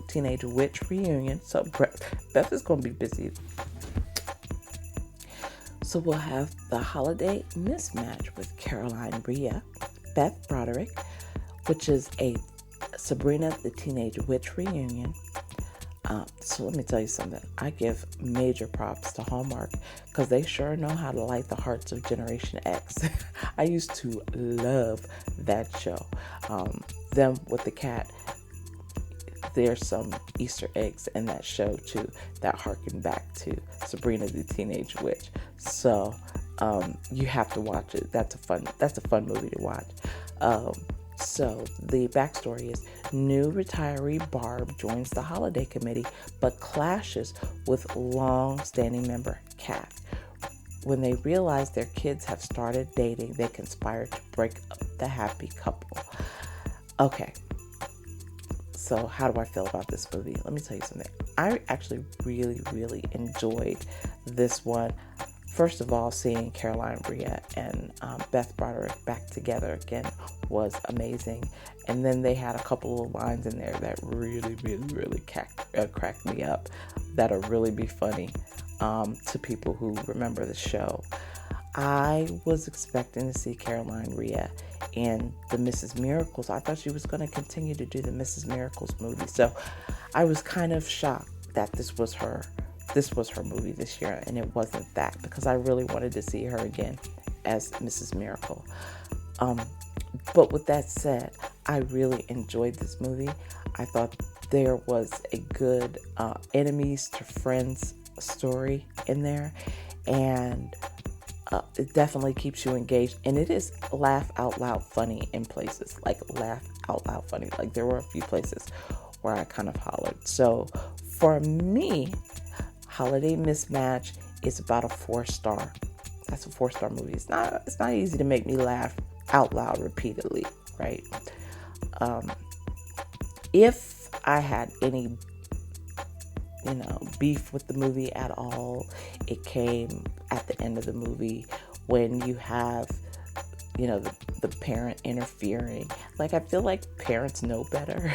Teenage Witch reunion. So Beth is going to be busy. So we'll have the Holiday Mismatch with Caroline Rhea, Beth Broderick, which is a Sabrina the Teenage Witch reunion. So let me tell you something. I give major props to Hallmark because they sure know how to light the hearts of Generation X. I used to love that show. Them with the cat. There's some Easter eggs in that show too that harken back to Sabrina the Teenage Witch. So you have to watch it. That's a fun movie to watch. So the backstory is new retiree Barb joins the holiday committee but clashes with long-standing member Kat. When they realize their kids have started dating, they conspire to break up the happy couple. Okay, so how do I feel about this movie? Let me tell you something. I actually really, really enjoyed this one. First of all, seeing Caroline Rhea and Beth Broderick back together again was amazing. And then they had a couple of lines in there that really, really, really cracked me up that'll really be funny to people who remember the show. I was expecting to see Caroline Rhea in the Mrs. Miracles. I thought she was going to continue to do the Mrs. Miracles movie. So I was kind of shocked that this was her movie this year, and it wasn't that, because I really wanted to see her again as Mrs. Miracle. But with that said, I really enjoyed this movie. I thought there was a good enemies to friends story in there, and it definitely keeps you engaged, and it is laugh out loud funny in places, like laugh out loud funny. Like there were a few places where I kind of hollered. So for me, Holiday Mismatch is about a 4-star. That's a 4-star movie. It's not easy to make me laugh out loud repeatedly, right? If I had any, beef with the movie at all, it came at the end of the movie when you have, the parent interfering. Like, I feel like parents know better.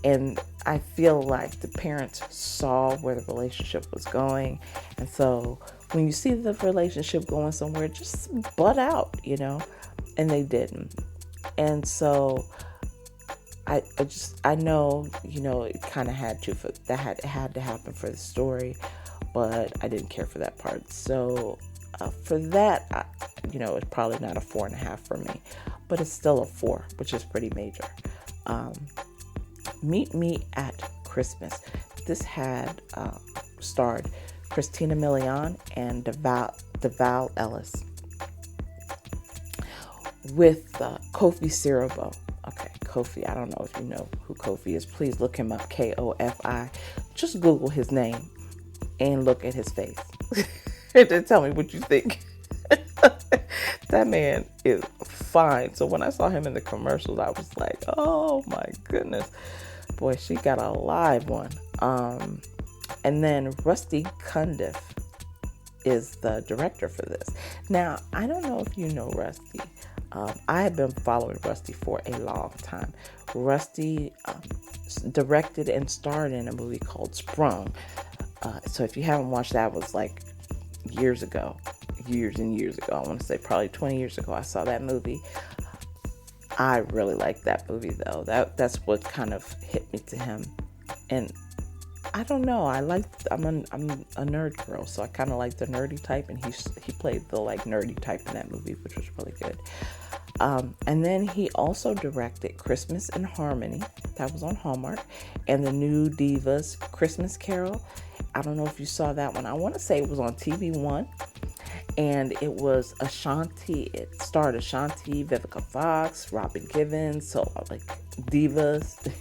And I feel like the parents saw where the relationship was going. And so when you see the relationship going somewhere, just butt out, and they didn't. And so I know, it kind of had to, it had to happen for the story, but I didn't care for that part. So for that, it's probably not a 4.5 for me, but it's still a 4, which is pretty major. Meet Me at Christmas. This had starred Christina Milian and Deval Ellis with Kofi Siriboe. Okay, Kofi, I don't know if you know who Kofi is. Please look him up, Kofi. Just Google his name and look at his face. and then tell me what you think. That man is fine. So when I saw him in the commercials, I was like, oh my goodness. Boy, she got a live one. And then Rusty Cundiff is the director for this. Now, I don't know if you know Rusty. I have been following Rusty for a long time. Rusty directed and starred in a movie called Sprung. So if you haven't watched that, it was like years and years ago. I want to say probably 20 years ago. I saw that movie. I really liked that movie though. That's what kind of hit me to him. And I don't know. I'm a nerd girl, so I kind of like the nerdy type, and he played the like nerdy type in that movie, which was really good. And then he also directed Christmas in Harmony, that was on Hallmark, and the New Divas Christmas Carol. I don't know if you saw that one. I want to say it was on TV1, and it was Ashanti. It starred Ashanti, Vivica Fox, Robin Givens, so like divas.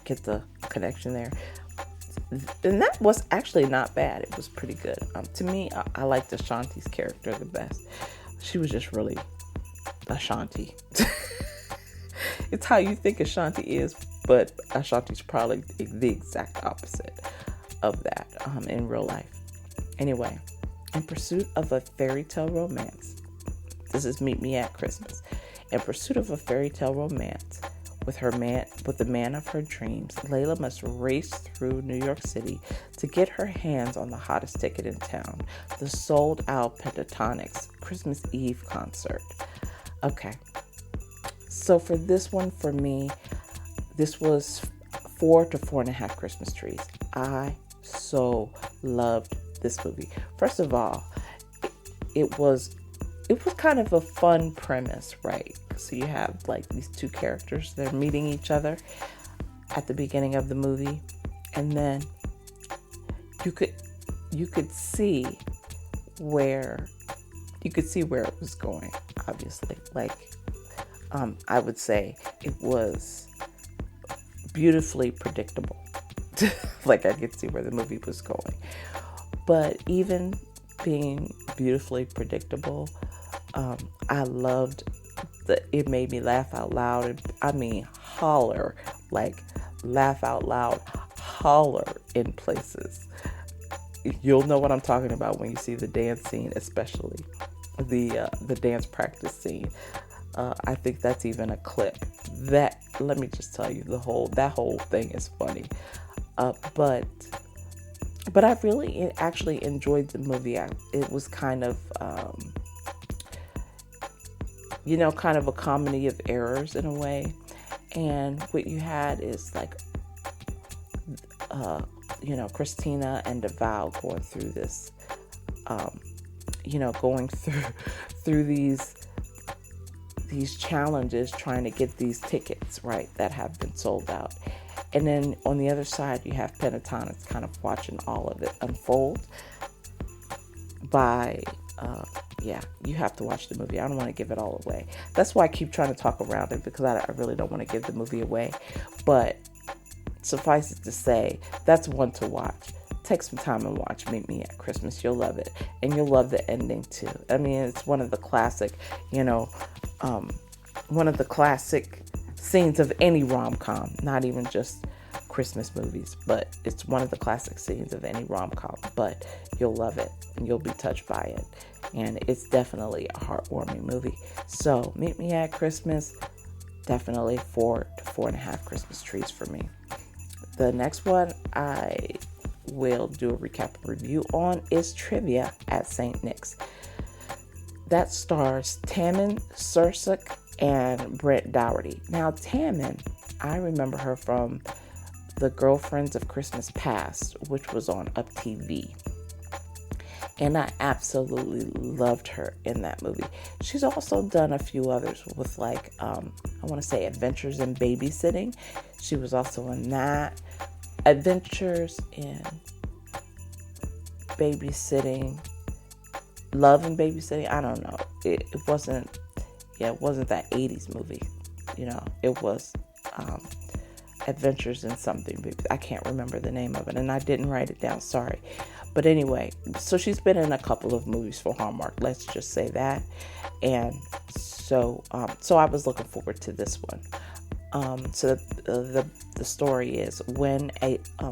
Get the connection there. And that was actually not bad. It was pretty good. To me, I liked Ashanti's character the best. She was just really Ashanti. It's how you think Ashanti is, but Ashanti's probably the exact opposite of that in real life. Anyway, In Pursuit of a Fairy Tale Romance. This is Meet Me at Christmas. In pursuit of a fairy tale romance with the man of her dreams, Layla must race through New York City to get her hands on the hottest ticket in town, the sold-out Pentatonix Christmas Eve concert. Okay, so for this one, for me, this was 4 to 4.5 Christmas trees. I so loved this movie. First of all, it was kind of a fun premise, right? So you have like these two characters, they're meeting each other at the beginning of the movie, and then you could see where it was going, obviously. Like I would say it was beautifully predictable. Like I could see where the movie was going. But even being beautifully predictable, I loved that it made me laugh out loud. I mean, holler, like laugh out loud, holler in places. You'll know what I'm talking about when you see the dance scene, especially the dance practice scene. I think that's even a clip. That, let me just tell you, that whole thing is funny. But I really actually enjoyed the movie. It was kind of, kind of a comedy of errors in a way. And what you had is like, Christina and DeVal going through this, going through these challenges, trying to get these tickets, right, that have been sold out. And then on the other side, you have Pentatonix kind of watching all of it unfold you have to watch the movie. I don't want to give it all away. That's why I keep trying to talk around it, because I really don't want to give the movie away. But suffice it to say, that's one to watch. Take some time and watch Meet Me at Christmas. You'll love it. And you'll love the ending too. I mean, it's one of the classic, one of the classic scenes of any rom-com, not even just Christmas movies, but it's one of the classic scenes of any rom-com. But you'll love it and you'll be touched by it, and it's definitely a heartwarming movie. So Meet Me at Christmas, definitely 4 to 4.5 Christmas trees for me. The next one I will do a recap review on is Trivia at St. Nick's. That stars Tammin Sursuk and Brent Dougherty. Now Tammin, I remember her from The Girlfriends of Christmas Past, which was on Up TV. And I absolutely loved her in that movie. She's also done a few others with I want to say Adventures in Babysitting. She was also in that. Adventures in Babysitting. Love and Babysitting. I don't know. It wasn't that 80s movie. It was Adventures in something. I can't remember the name of it, and I didn't write it down. Sorry. But anyway, so she's been in a couple of movies for Hallmark. Let's just say that. And so I was looking forward to this one. The story is when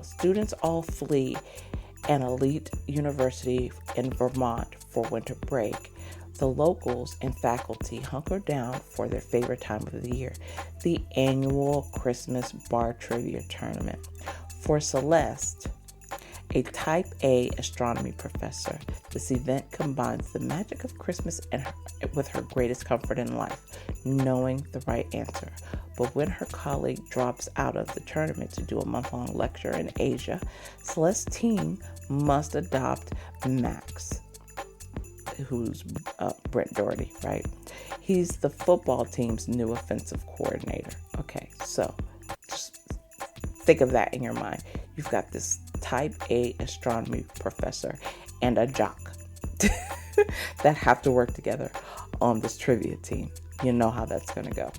students all flee an elite university in Vermont for winter break, the locals and faculty hunker down for their favorite time of the year, the annual Christmas bar trivia tournament. For Celeste, a type A astronomy professor, this event combines the magic of Christmas with her greatest comfort in life, knowing the right answer. But when her colleague drops out of the tournament to do a month-long lecture in Asia, Celeste's team must adopt Max, who's Brent Doherty, right? He's the football team's new offensive coordinator. Okay, so just think of that in your mind. You've got this type A astronomy professor and a jock that have to work together on this trivia team. You know how that's going to go.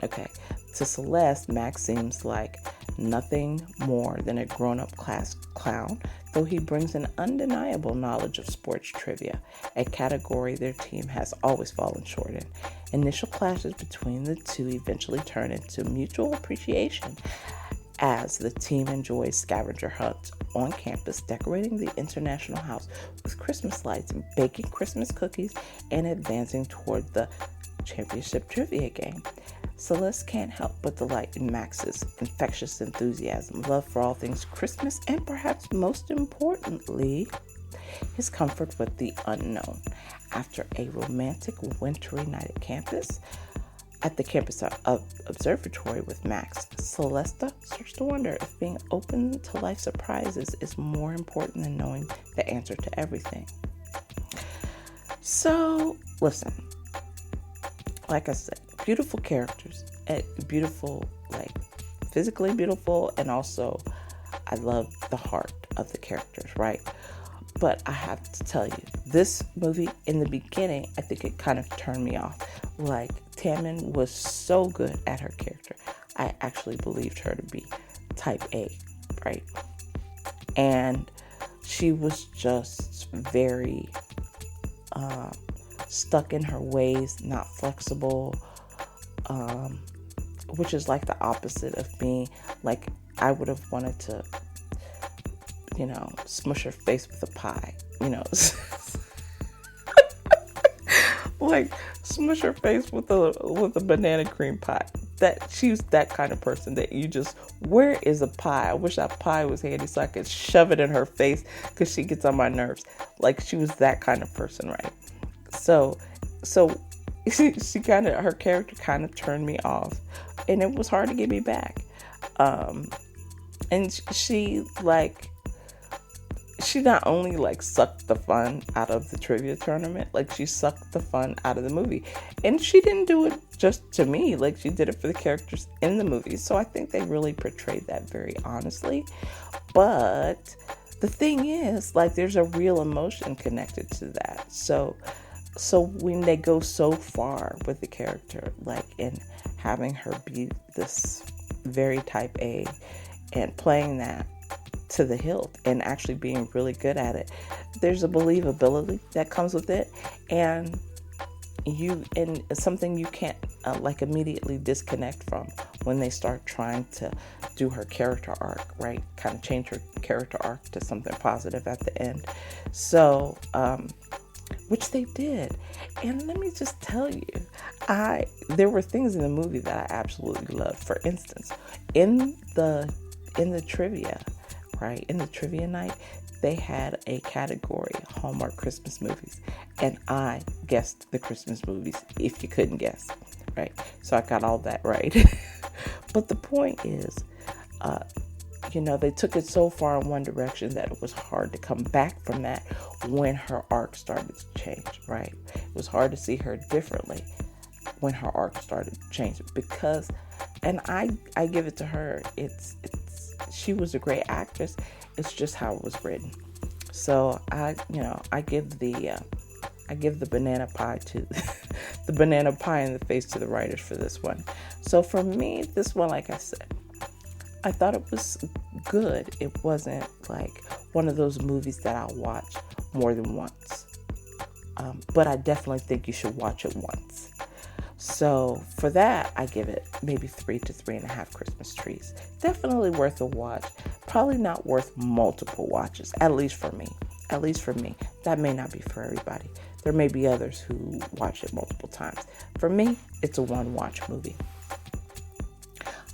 Okay, to Celeste, Max seems like nothing more than a grown-up class clown, though he brings an undeniable knowledge of sports trivia, a category their team has always fallen short in. Initial clashes between the two eventually turn into mutual appreciation as the team enjoys scavenger hunts on campus, decorating the International House with Christmas lights, baking Christmas cookies, and advancing toward the championship trivia game. Celeste can't help but delight in Max's infectious enthusiasm, love for all things Christmas, and perhaps most importantly, his comfort with the unknown. After a romantic wintry night at the campus observatory with Max, Celeste starts to wonder if being open to life surprises is more important than knowing the answer to everything. So, listen, like I said, beautiful characters, beautiful, like physically beautiful, and also I love the heart of the characters, right? But I have to tell you, this movie in the beginning, I think it kind of turned me off. Like, Tammin was so good at her character. I actually believed her to be type A, right? And she was just very stuck in her ways, not flexible, which is like the opposite of being, like, I would have wanted to, smush her face with a pie, like smush her face with a banana cream pie. That she's that kind of person that you just, where is a pie? I wish that pie was handy so I could shove it in her face because she gets on my nerves. Like, she was that kind of person, right? So she kind of, her character kind of turned me off, and it was hard to get me back. And she not only like sucked the fun out of the trivia tournament, like she sucked the fun out of the movie. And she didn't do it just to me, like she did it for the characters in the movie. So I think they really portrayed that very honestly. But the thing is, like, there's a real emotion connected to that. So when they go so far with the character, like in having her be this very type A and playing that to the hilt and actually being really good at it, there's a believability that comes with it, and something you can't immediately disconnect from when they start trying to do her character arc, right? Kind of change her character arc to something positive at the end. So, which they did. And let me just tell you, there were things in the movie that I absolutely loved. For instance, in the trivia, right? In the trivia night, they had a category, Hallmark Christmas movies. And I guessed the Christmas movies, if you couldn't guess, right? So I got all that right. But the point is, they took it so far in one direction that it was hard to come back from that when her arc started to change, right? It was hard to see her differently when her arc started to change, because, and I give it to her, she was a great actress. It's just how it was written. So I give the banana pie to the banana pie in the face to the writers for this one. So for me, this one, like I said, I thought it was good. It wasn't like one of those movies that I'll watch more than once. But I definitely think you should watch it once. So for that, I give it maybe 3 to 3.5 Christmas trees. Definitely worth a watch. Probably not worth multiple watches, at least for me. At least for me. That may not be for everybody. There may be others who watch it multiple times. For me, it's a one watch movie.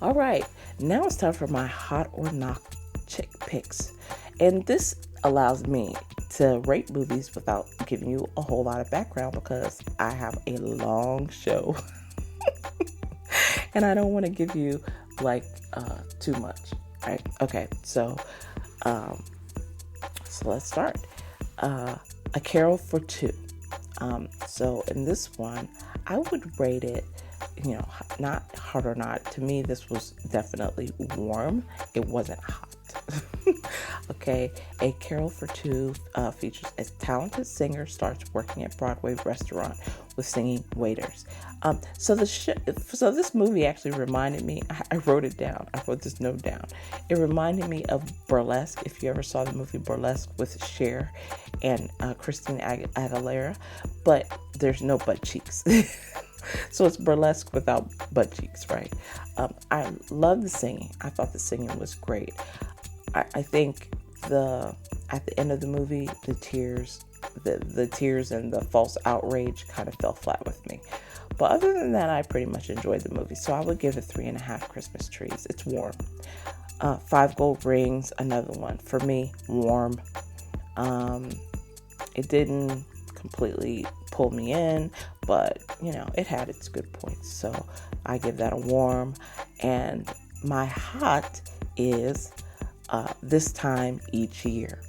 All right, now it's time for my hot or not chick picks. And this allows me to rate movies without giving you a whole lot of background because I have a long show and I don't want to give you like too much. Right? Okay, um, so let's start. A Carol for Two. So in this one, I would rate it, not hot or not. To me, this was definitely warm. It wasn't hot. Okay, A Carol for Two features a talented singer starts working at Broadway restaurant with singing waiters. So this movie actually reminded me. I wrote it down. I wrote this note down. It reminded me of Burlesque. If you ever saw the movie Burlesque with Cher and Christine Aguilera, but there's no butt cheeks. So it's Burlesque without butt cheeks, right? I love the singing. I thought the singing was great. I think the at the end of the movie, the tears and the false outrage kind of fell flat with me. But other than that, I pretty much enjoyed the movie. So I would give it 3.5 Christmas trees. It's warm. Five Gold Rings, another one for me, warm. Um, it didn't completely pull me in, but it had its good points. So I give that a warm. And my hot is this time each year.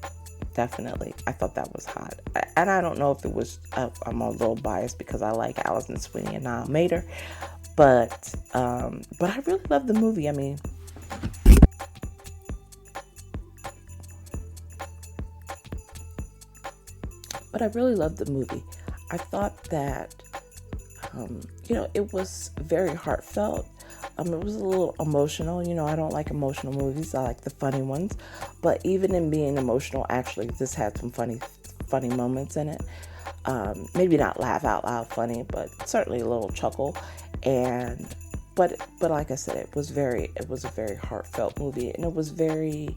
Definitely. I thought that was hot. And I don't know if it was, I'm a little biased because I like Allison Sweeney and Niall Mater, but I really love the movie. But I really loved the movie. I thought that, it was very heartfelt. It was a little emotional. I don't like emotional movies. I like the funny ones. But even in being emotional, actually, this had some funny moments in it. Maybe not laugh out loud funny, but certainly a little chuckle. And but like I said, it was a very heartfelt movie, and it was very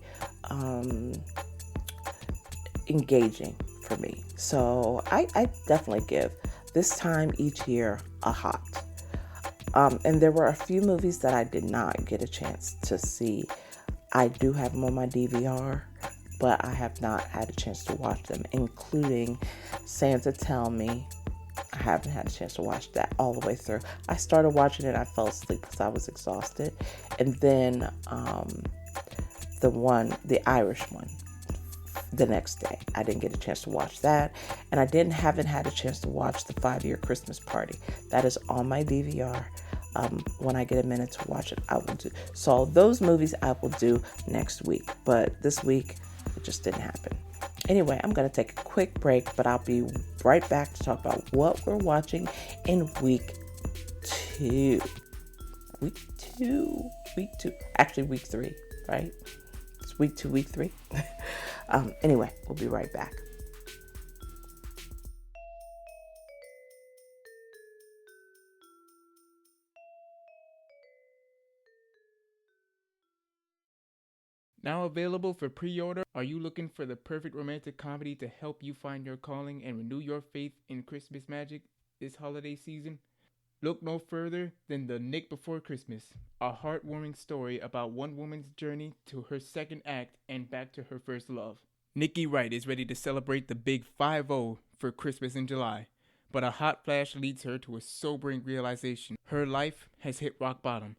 engaging for me. So I definitely give this time each year a hot. And there were a few movies that I did not get a chance to see. I do have them on my DVR, but I have not had a chance to watch them, including Santa Tell Me. I haven't had a chance to watch that all the way through. I started watching it, I fell asleep because I was exhausted. And then the Irish one, the next day. I didn't get a chance to watch that. And I haven't had a chance to watch the 5-Year Christmas Party. That is on my DVR. When I get a minute to watch it, I will do. So those movies I will do next week. But this week, it just didn't happen. Anyway, I'm going to take a quick break, but I'll be right back to talk about what we're watching in week 2. Week 2. Week 2. Actually, week 3, right? It's week 2, week 3. Anyway, we'll be right back. Now available for pre-order. Are you looking for the perfect romantic comedy to help you find your calling and renew your faith in Christmas magic this holiday season? Look no further than The Nick Before Christmas, a heartwarming story about one woman's journey to her second act and back to her first love. Nikki Wright is ready to celebrate the big 5-0 for Christmas in July, but a hot flash leads her to a sobering realization. Her life has hit rock bottom.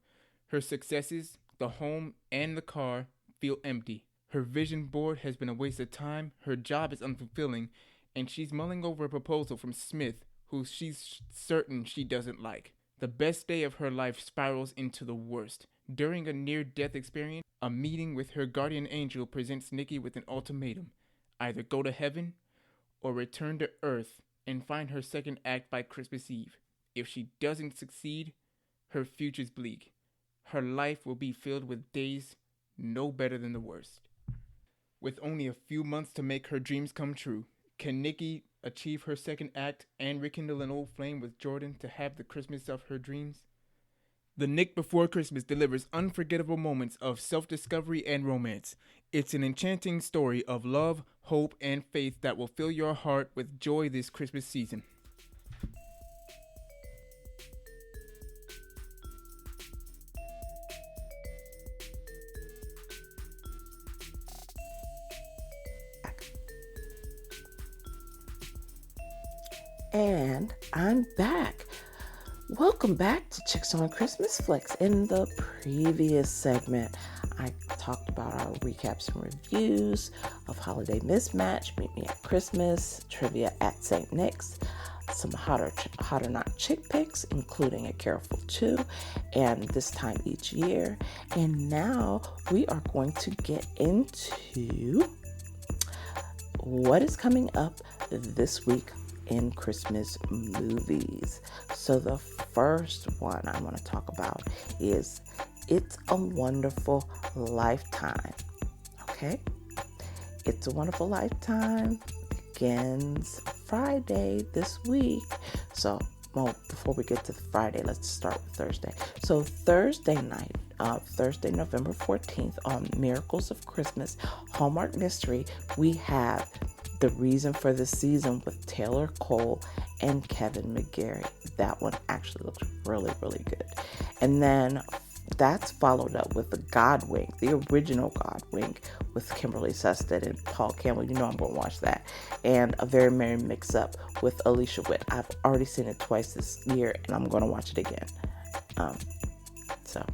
Her successes, the home and the car, feel empty. Her vision board has been a waste of time, her job is unfulfilling, and she's mulling over a proposal from Smith, who she's certain she doesn't like. The best day of her life spirals into the worst. During a near-death experience, a meeting with her guardian angel presents Nikki with an ultimatum. Either go to heaven or return to Earth and find her second act by Christmas Eve. If she doesn't succeed, her future's bleak. Her life will be filled with days no better than the worst. With only a few months to make her dreams come true, can Nikki achieve her second act and rekindle an old flame with Jordan to have the Christmas of her dreams? The Nick Before Christmas delivers unforgettable moments of self discovery and romance. It's an enchanting story of love, hope, and faith that will fill your heart with joy this Christmas season. And I'm back. Welcome back to Chicks on Christmas Flicks. In the previous segment, I talked about our recaps and reviews of Holiday Mismatch, Meet Me at Christmas, Trivia at St. Nick's, some hot or not chick picks, including A Careful 2, and This Time Each Year. And now we are going to get into what is coming up this week in Christmas movies. So the first one I want to talk about is It's a Wonderful Lifetime. Okay? It's a Wonderful Lifetime begins Friday this week. So, before we get to Friday, let's start with Thursday. So Thursday night, Thursday, November 14th, on Miracles of Christmas, Hallmark Mystery, we have The Reason for the Season with Taylor Cole and Kevin McGarry. That one actually looks really, really good. And then that's followed up with the Godwink, the original Godwink with Kimberly Sested and Paul Campbell. You know I'm going to watch that. And A Very Merry Mix-Up with Alicia Witt. I've already seen it twice this year, and I'm going to watch it again. So,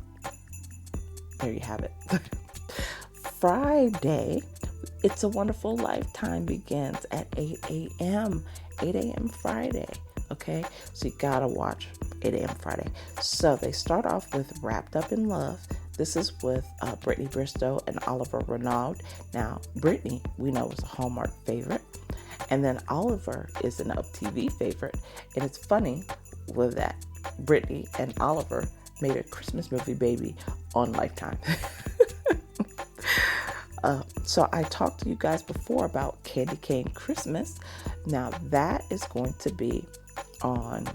there you have it. Friday, It's a Wonderful Lifetime begins at 8 a.m. 8 a.m. Friday. Okay, so you gotta watch 8 a.m. Friday. So they start off with Wrapped Up in Love. This is with Brittany Bristow and Oliver Renaud. Now, Brittany, we know, is a Hallmark favorite. And then Oliver is an Up TV favorite. And it's funny with that Brittany and Oliver made a Christmas movie baby on Lifetime. So I talked to you guys before about Candy Cane Christmas. Now that is going to be on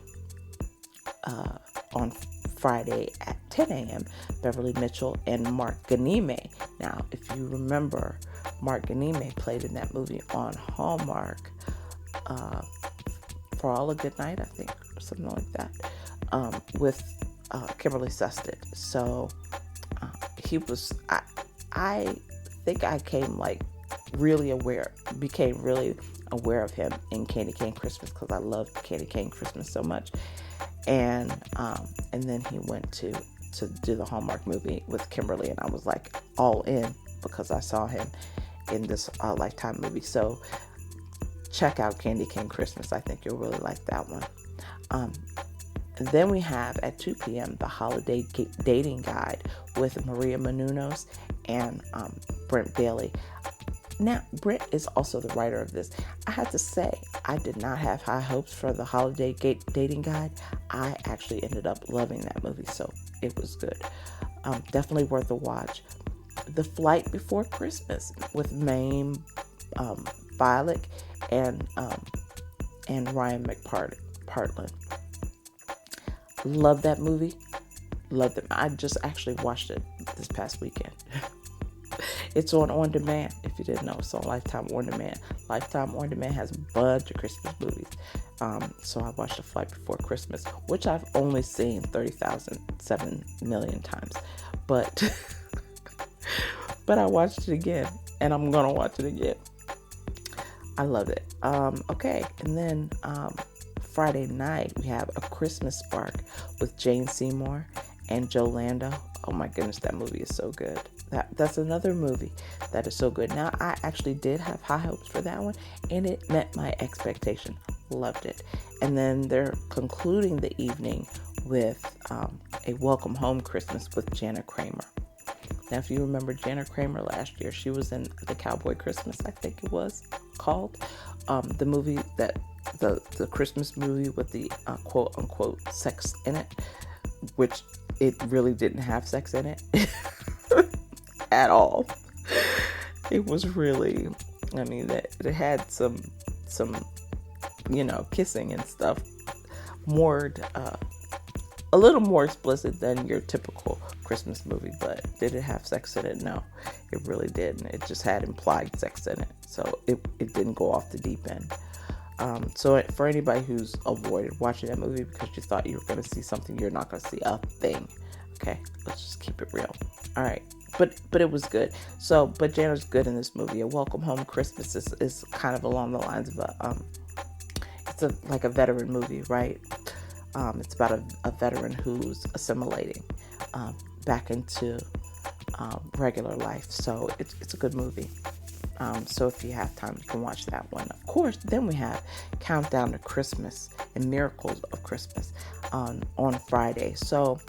Friday at 10 a.m. Beverly Mitchell and Mark Ganime. Now, if you remember, Mark Ganime played in that movie on Hallmark, For All a Good Night, I think, or something like that, with Kimberly Sested. So he was, I think I became really aware of him in Candy Cane Christmas because I loved Candy Cane Christmas so much. And then he went to do the Hallmark movie with Kimberly, and I was like all in because I saw him in this Lifetime movie. So check out Candy Cane Christmas. I think you'll really like that one. And then we have at 2 p.m. the Holiday Dating Guide with Maria Menounos and Brent Bailey. Now, Brent is also the writer of this. I have to say, I did not have high hopes for the Holiday Dating Guide. I actually ended up loving that movie, so it was good. Definitely worth a watch. The Flight Before Christmas with Mame Bialik and Ryan McPartlin. Love that movie. Love them. I just actually watched it this past weekend. It's on demand. If you didn't know, it's on Lifetime on demand. Lifetime on demand has a bunch of Christmas movies. So I watched The Flight Before Christmas, which I've only seen 7 million times. But I watched it again, and I'm gonna watch it again. I love it. Okay, and then Friday night we have A Christmas Spark with Jane Seymour and Joe Lando. Oh my goodness, that movie is so good. That's another movie that is so good. Now, I actually did have high hopes for that one, and it met my expectation. Loved it. And then they're concluding the evening with A Welcome Home Christmas with Jana Kramer. Now, if you remember Jana Kramer last year, she was in The Cowboy Christmas, I think it was called. The movie that, the Christmas movie with the quote unquote sex in it, which it really didn't have sex in it. at all. It was really, I mean, it had some, kissing and stuff, more, a little more explicit than your typical Christmas movie. But did it have sex in it? No, it really didn't. It just had implied sex in it, so it didn't go off the deep end. So for anybody who's avoided watching that movie because you thought you were going to see something, you're not going to see a thing. Okay, let's just keep it real. All right, but it was good. So, but Jana's good in this movie. A Welcome Home Christmas is kind of along the lines of it's like a veteran movie, right? It's about a veteran who's assimilating back into regular life. So it's a good movie. So if you have time, you can watch that one. Of course, then we have Countdown to Christmas and Miracles of Christmas on Friday. So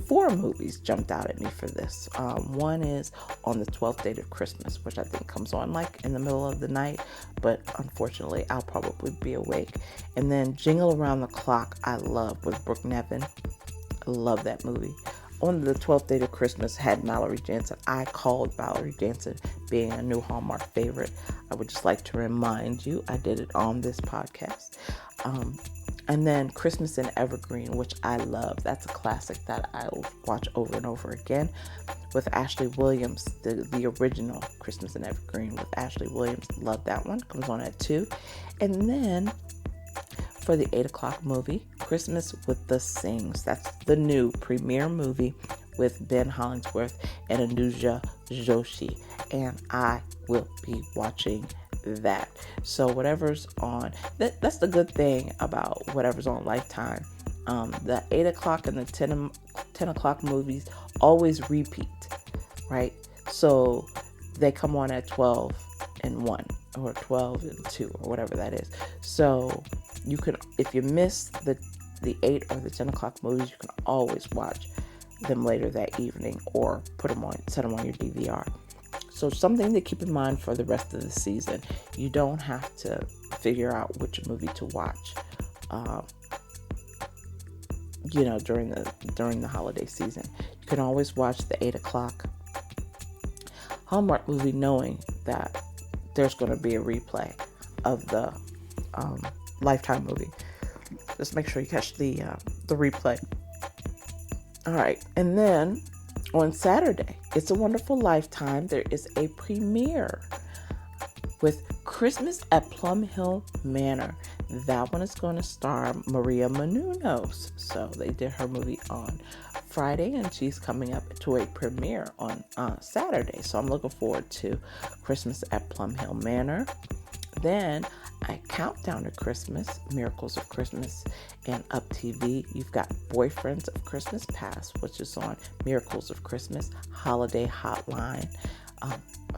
4 movies jumped out at me for this. One is on the 12th day of Christmas, which I think comes on like in the middle of the night, but unfortunately I'll probably be awake. And then Jingle Around the Clock, I love, with Brooke Nevin. I love that movie. On the 12th day of Christmas had Mallory Jansen. I called Mallory Jansen being a new Hallmark favorite. I would just like to remind you, I did it on this podcast. And then Christmas in Evergreen, which I love. That's a classic that I'll watch over and over again, with Ashley Williams, the original Christmas in Evergreen with Ashley Williams. Love that one. Comes on at 2. And then for the 8 o'clock movie, Christmas with the Sings. That's the new premiere movie with Ben Hollingsworth and Anuja Joshi. And I will be watching that. So whatever's on, that's the good thing about whatever's on Lifetime. The 8 o'clock and the 10 o'clock movies always repeat, right? So they come on at 12 and 1 or 12 and 2 or whatever that is. So you can, if you miss the 8 or the 10 o'clock movies, you can always watch them later that evening or set them on your DVR. So something to keep in mind for the rest of the season. You don't have to figure out which movie to watch, during the holiday season. You can always watch the 8 o'clock Hallmark movie knowing that there's going to be a replay of the Lifetime movie. Just make sure you catch the replay. All right, and then on Saturday, It's a Wonderful Lifetime, there is a premiere with Christmas at Plum Hill Manor. That one is going to star Maria Menounos. So they did her movie on Friday, and she's coming up to a premiere on Saturday. So I'm looking forward to Christmas at Plum Hill Manor. Then a Countdown to Christmas, Miracles of Christmas, and Up TV. You've got Boyfriends of Christmas Past, which is on Miracles of Christmas, Holiday Hotline. I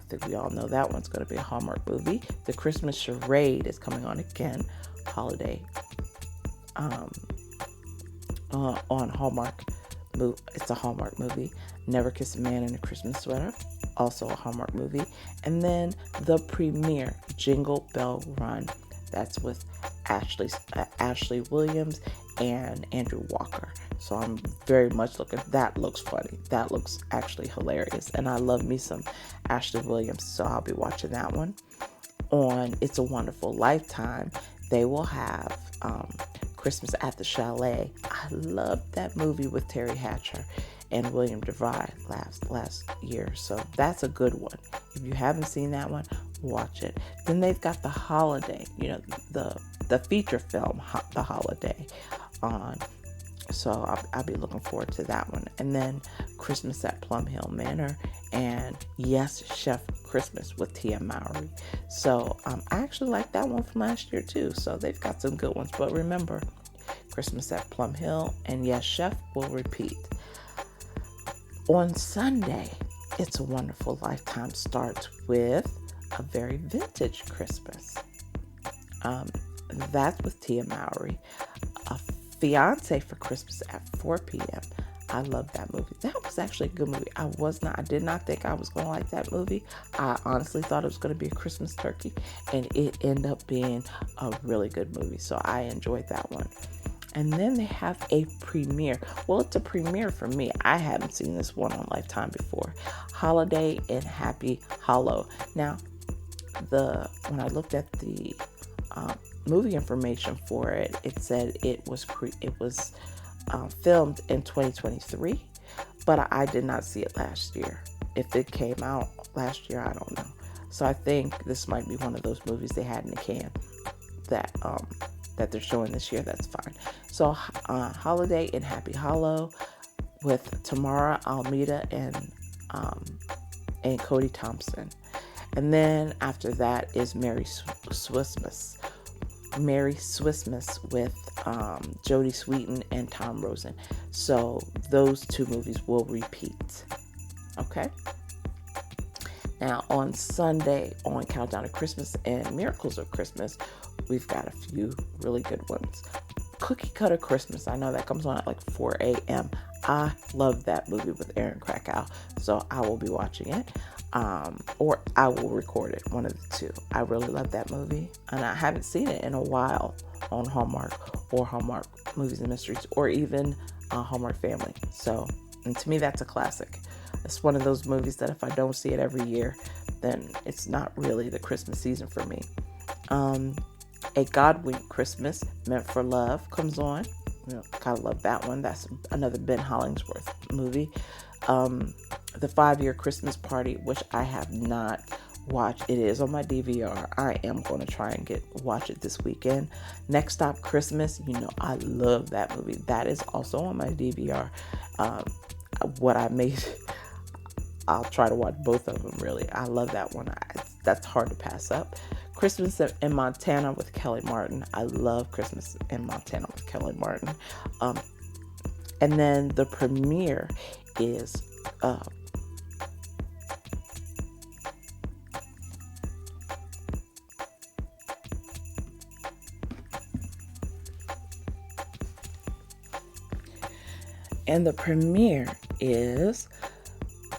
think we all know that one's going to be a Hallmark movie. The Christmas Charade is coming on again, Holiday, on Hallmark. It's a Hallmark movie. Never Kiss a Man in a Christmas Sweater, also a Hallmark movie. And then the premiere, Jingle Bell Run. That's with Ashley Williams and Andrew Walker. So I'm very much that looks funny. That looks actually hilarious. And I love me some Ashley Williams, so I'll be watching that one. On It's a Wonderful Lifetime, they will have Christmas at the Chalet. I loved that movie with Terry Hatcher and William DeVry last year. So that's a good one. If you haven't seen that one, watch it. Then they've got The Holiday, the feature film, The Holiday, on. So I'll be looking forward to that one. And then Christmas at Plum Hill Manor and Yes Chef Christmas with Tia Mowry. So I actually like that one from last year too. So they've got some good ones. But remember, Christmas at Plum Hill and Yes Chef will repeat. On Sunday, It's a Wonderful Lifetime starts with A Very Vintage Christmas. That's with Tia Mowry. A Fiance for Christmas at 4 p.m. I love that movie. That was actually a good movie. I did not think I was going to like that movie. I honestly thought it was going to be a Christmas turkey, and it ended up being a really good movie. So I enjoyed that one. And then they have a premiere. Well, it's a premiere for me. I haven't seen this one on Lifetime before. Holiday in Happy Hollow. Now, when I looked at the movie information for it, it said it was filmed in 2023, but I did not see it last year. If it came out last year, I don't know. So I think this might be one of those movies they had in the can that they're showing this year. That's fine. So Holiday in Happy Hollow with Tamara Almeida and Cody Thompson. And then after that is Merry Swissmas. Merry Swissmas with Jodie Sweetin and Tom Rosen. So those two movies will repeat. Okay? Now on Sunday, on Countdown to Christmas and Miracles of Christmas, we've got a few really good ones. Cookie Cutter Christmas. I know that comes on at like 4 a.m. I love that movie with Aaron Krakow, so I will be watching it. Or I will record it, one of the two. I really love that movie, and I haven't seen it in a while on Hallmark or Hallmark Movies and Mysteries, or even Hallmark Family. So, and to me, that's a classic. It's one of those movies that if I don't see it every year, then it's not really the Christmas season for me. A Godwink Christmas, Meant for Love, comes on. Kind of love that one. That's another Ben Hollingsworth movie. The 5-Year Christmas Party, which I have not watched. It is on my DVR. I am going to try and watch it this weekend. Next Stop Christmas, I love that movie. That is also on my DVR. I'll try to watch both of them, really. I love that one. That's hard to pass up. Christmas in Montana with Kelly Martin. I love Christmas in Montana with Kelly Martin. And then the premiere is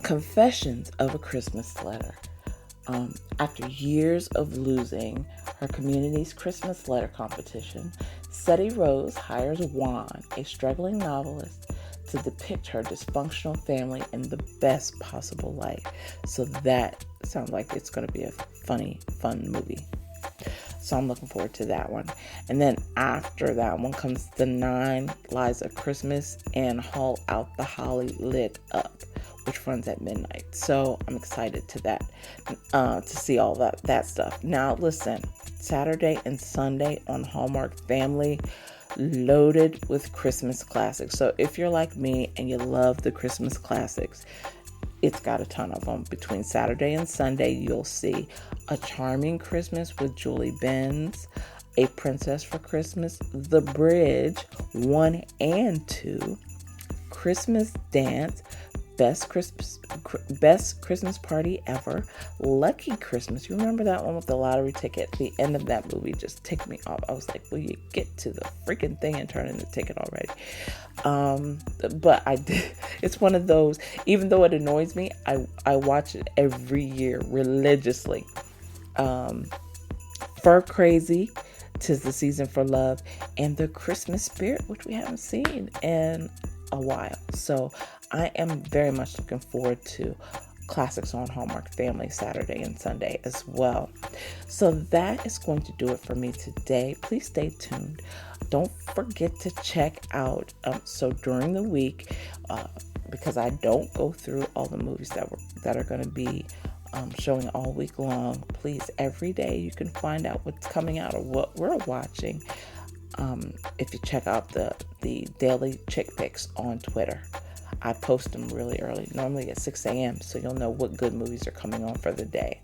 Confessions of a Christmas Letter. After years of losing her community's Christmas letter competition, Seti Rose hires Juan, a struggling novelist, to depict her dysfunctional family in the best possible light. So that sounds like it's going to be a fun movie. So I'm looking forward to that one. And then after that one comes The 9 Lives of Christmas and Haul Out the Holly Lit Up, which runs at midnight. So I'm excited to see all that stuff. Now listen, Saturday and Sunday on Hallmark Family, loaded with Christmas classics. So if you're like me and you love the Christmas classics, it's got a ton of them. Between Saturday and Sunday, you'll see A Charming Christmas with Julie Benz, A Princess for Christmas, The Bridge 1 and 2, Christmas Dance, Best Christmas Party Ever, Lucky Christmas. You remember that one with the lottery ticket? The end of that movie just ticked me off. I was like, will you get to the freaking thing and turn in the ticket already? But I did. It's one of those, even though it annoys me, I watch it every year religiously. Fur Crazy, 'Tis the Season for Love, and The Christmas Spirit, which we haven't seen in a while. So I am very much looking forward to classics on Hallmark Family Saturday and Sunday as well. So that is going to do it for me today. Please stay tuned. Don't forget to check out, so during the week, because I don't go through all the movies that are going to be showing all week long, please, every day you can find out what's coming out or what we're watching. If you check out the daily chick picks on Twitter. I post them really early, normally at 6 a.m., so you'll know what good movies are coming on for the day.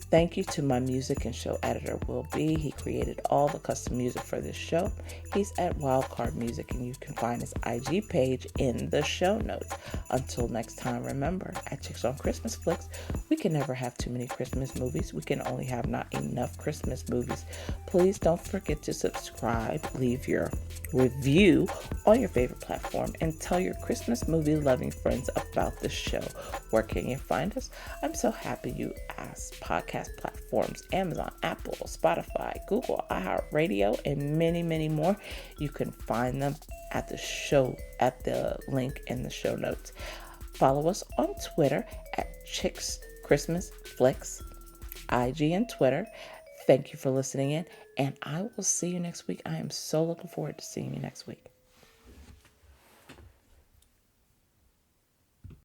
Thank you to my music and show editor, Will B. He created all the custom music for this show. He's at Wildcard Music, and you can find his IG page in the show notes. Until next time, remember, at Chicks on Christmas Flicks, we can never have too many Christmas movies. We can only have not enough Christmas movies. Please don't forget to subscribe, leave your review on your favorite platform, and tell your Christmas movie loving friends about the show. Where can you find us? I'm so happy you asked. Podcast platforms: Amazon, Apple, Spotify, Google, iHeartRadio, and many, many more. You can find them at the link in the show notes. Follow us on Twitter at Chicks Christmas Flicks, IG and Twitter. Thank you for listening in, and I will see you next week. I am so looking forward to seeing you next week.